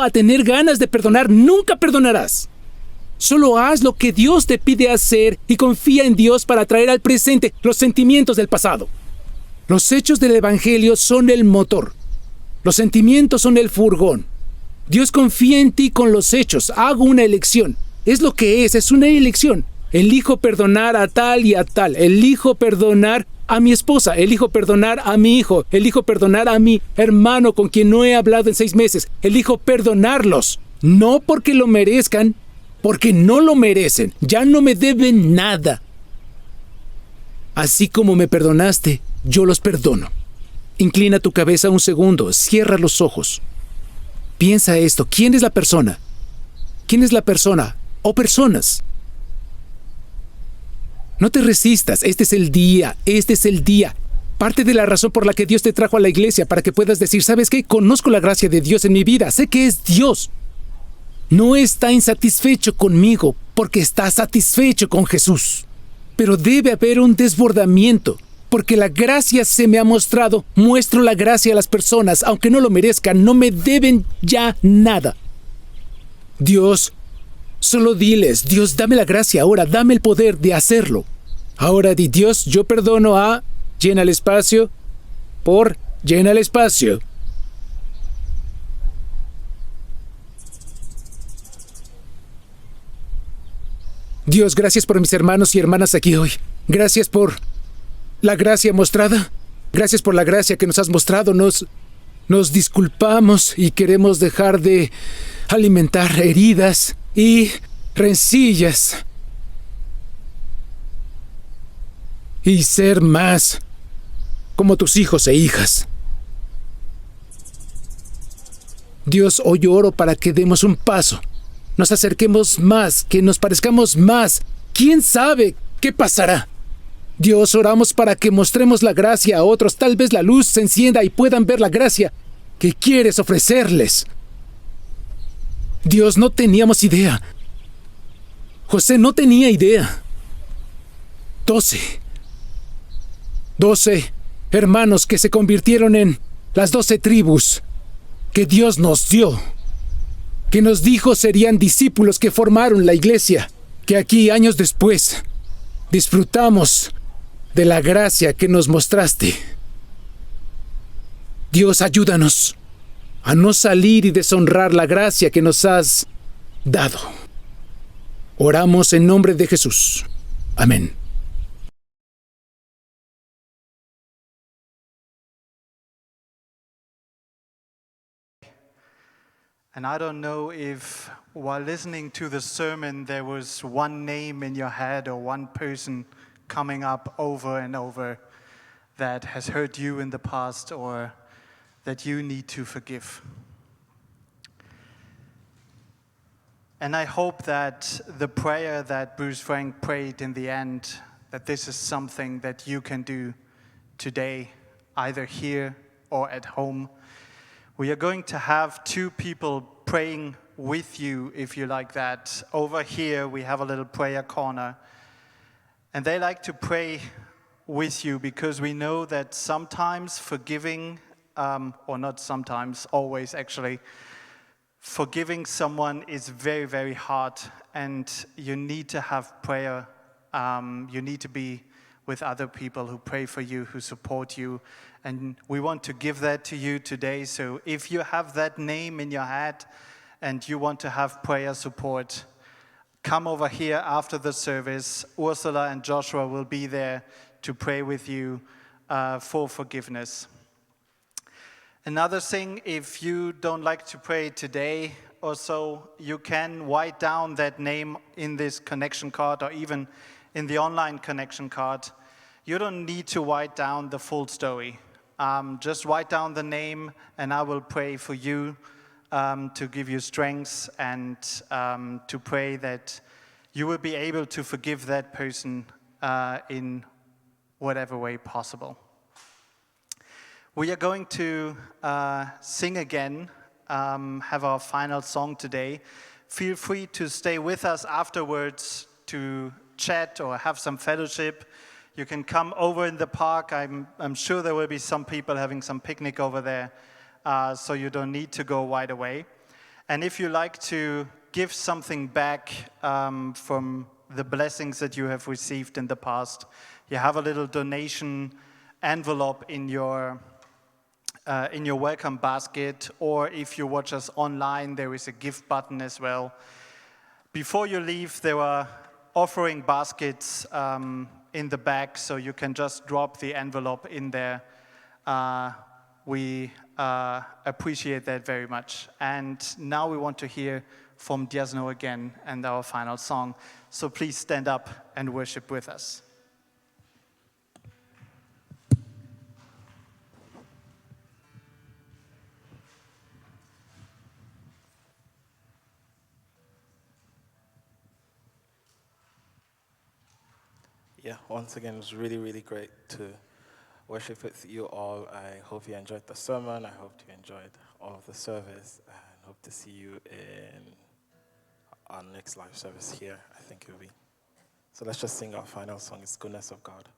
a tener ganas de perdonar, nunca perdonarás. Solo haz lo que Dios te pide hacer y confía en Dios para traer al presente los sentimientos del pasado. Los hechos del Evangelio son el motor. Los sentimientos son el furgón. Dios confía en ti con los hechos. Hago una elección. Es lo que es una elección. Elijo perdonar a tal y a tal. Elijo perdonar a mi esposa. Elijo perdonar a mi hijo. Elijo perdonar a mi hermano con quien no he hablado en 6 meses. Elijo perdonarlos. No porque lo merezcan, porque no lo merecen. Ya no me deben nada. Así como me perdonaste, yo los perdono. Inclina tu cabeza un segundo. Cierra los ojos. Piensa esto. ¿Quién es la persona? ¿Quién es la persona? O personas. No te resistas. Este es el día. Este es el día. Parte de la razón por la que Dios te trajo a la iglesia, para que puedas decir, ¿sabes qué? Conozco la gracia de Dios en mi vida. Sé que es Dios. No está insatisfecho conmigo, porque está satisfecho con Jesús. Pero debe haber un desbordamiento, porque la gracia se me ha mostrado. Muestro la gracia a las personas, aunque no lo merezcan, no me deben ya nada. Dios, solo diles, Dios, dame la gracia ahora, dame el poder de hacerlo. Ahora di, Dios, yo perdono a... Llena el espacio por... Llena el espacio. Dios, gracias por mis hermanos y hermanas aquí hoy. Gracias por la gracia mostrada. Gracias por la gracia que nos has mostrado. Nos disculpamos y queremos dejar de alimentar heridas y rencillas. Y ser más como tus hijos e hijas. Dios, hoy oro para que demos un paso. Nos acerquemos más, que nos parezcamos más. ¿Quién sabe qué pasará? Dios, oramos para que mostremos la gracia a otros. Tal vez la luz se encienda y puedan ver la gracia que quieres ofrecerles. Dios, no teníamos idea. José no tenía idea. 12 hermanos que se convirtieron en las 12 tribus que Dios nos dio, que nos dijo serían discípulos que formaron la iglesia, que aquí, años después, disfrutamos de la gracia que nos mostraste. Dios, ayúdanos a no salir y deshonrar la gracia que nos has dado. Oramos en nombre de Jesús. Amén. And I don't know if while listening to the sermon there was one name in your head or one person coming up over and over that has hurt you in the past or that you need to forgive. And I hope that the prayer that Bruce Frank prayed in the end, that this is something that you can do today, either here or at home. We are going to have 2 people praying with you, if you like that. Over here, we have a little prayer corner. And they like to pray with you because we know that sometimes forgiving, or not sometimes, always actually, forgiving someone is very, very hard. And you need to have prayer. You need to be with other people who pray for you, who support you. And we want to give that to you today. So if you have that name in your head and you want to have prayer support, come over here after the service. Ursula and Joshua will be there to pray with you for forgiveness. Another thing, if you don't like to pray today or so, you can write down that name in this connection card or even in the online connection card. You don't need to write down the full story. Just write down the name and I will pray for you to give you strength and to pray that you will be able to forgive that person in whatever way possible. We are going to sing again, have our final song today. Feel free to stay with us afterwards to chat or have some fellowship. You can come over in the park. I'm sure there will be some people having some picnic over there, so you don't need to go right away. And if you like to give something back from the blessings that you have received in the past, you have a little donation envelope in your welcome basket, or if you watch us online, there is a gift button as well. Before you leave, there are offering baskets in the back, so you can just drop the envelope in there. We appreciate that very much. And now we want to hear from Diasno again and our final song. So please stand up and worship with us. Yeah, once again, it was really, really great to worship with you all. I hope you enjoyed the sermon. I hope you enjoyed all of the service, and hope to see you in our next live service here, I think it will be. So let's just sing our final song. It's Goodness of God.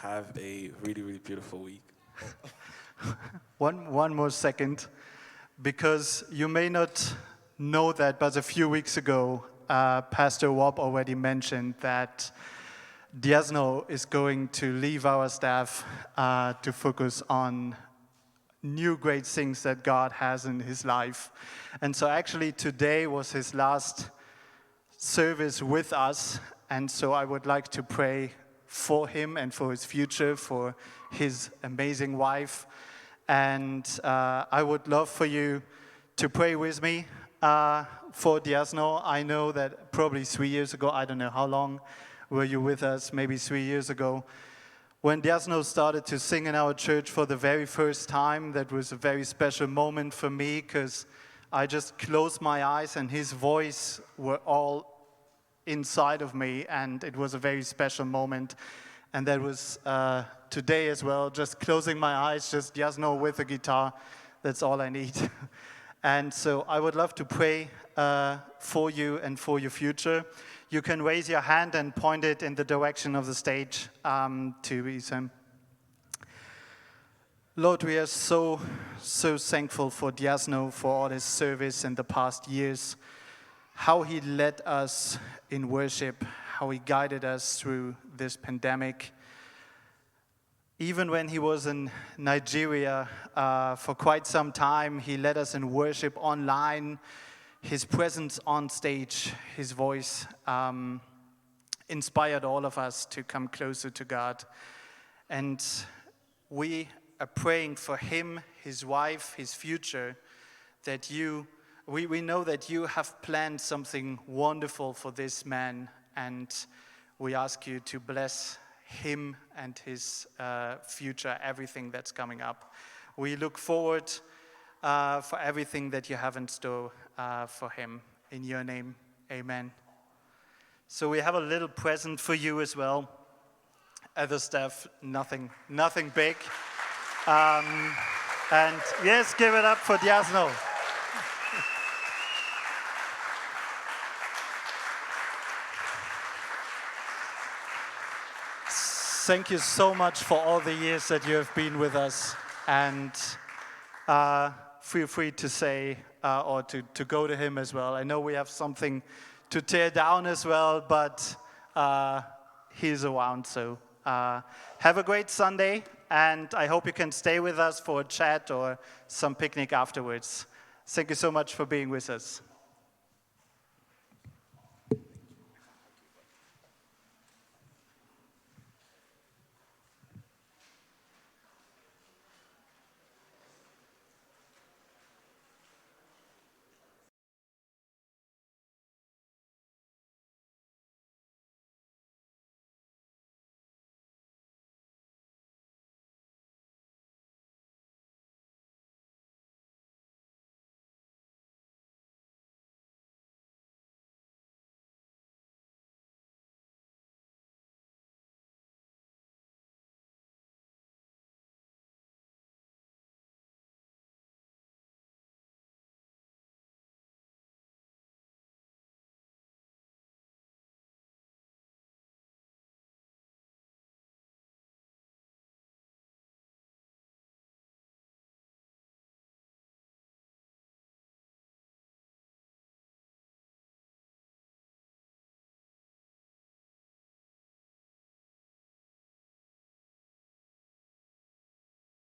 have a really, really beautiful week. One more second, because you may not know that, but a few weeks ago, Pastor Wob already mentioned that Diasno is going to leave our staff to focus on new great things that God has in his life. And so actually today was his last service with us, and so I would like to pray for him and for his future, for his amazing wife. And I would love for you to pray with me for Diasno. I know that probably 3 years ago, I don't know how long were you with us, maybe 3 years ago, when Diasno started to sing in our church for the very first time. That was a very special moment for me, because I just closed my eyes and his voice were all inside of me, and it was a very special moment. And that was today as well, just closing my eyes, just Diasno with a guitar. That's all I need. And so I would love to pray for you and for your future. You can raise your hand and point it in the direction of the stage to Isam. Lord, we are so thankful for Diasno, for all his service in the past years, how he led us in worship, how he guided us through this pandemic. Even when he was in Nigeria for quite some time, he led us in worship online. His presence on stage, his voice inspired all of us to come closer to God. And we are praying for him, his wife, his future, that we know that you have planned something wonderful for this man, and we ask you to bless him and his future, everything that's coming up. We look forward for everything that you have in store for him. In your name, amen. So we have a little present for you as well. Other staff, nothing big. And yes, give it up for Diasno. Thank you so much for all the years that you have been with us. And feel free to say or to go to him as well. I know we have something to tear down as well, but he's around. So have a great Sunday, and I hope you can stay with us for a chat or some picnic afterwards. Thank you so much for being with us.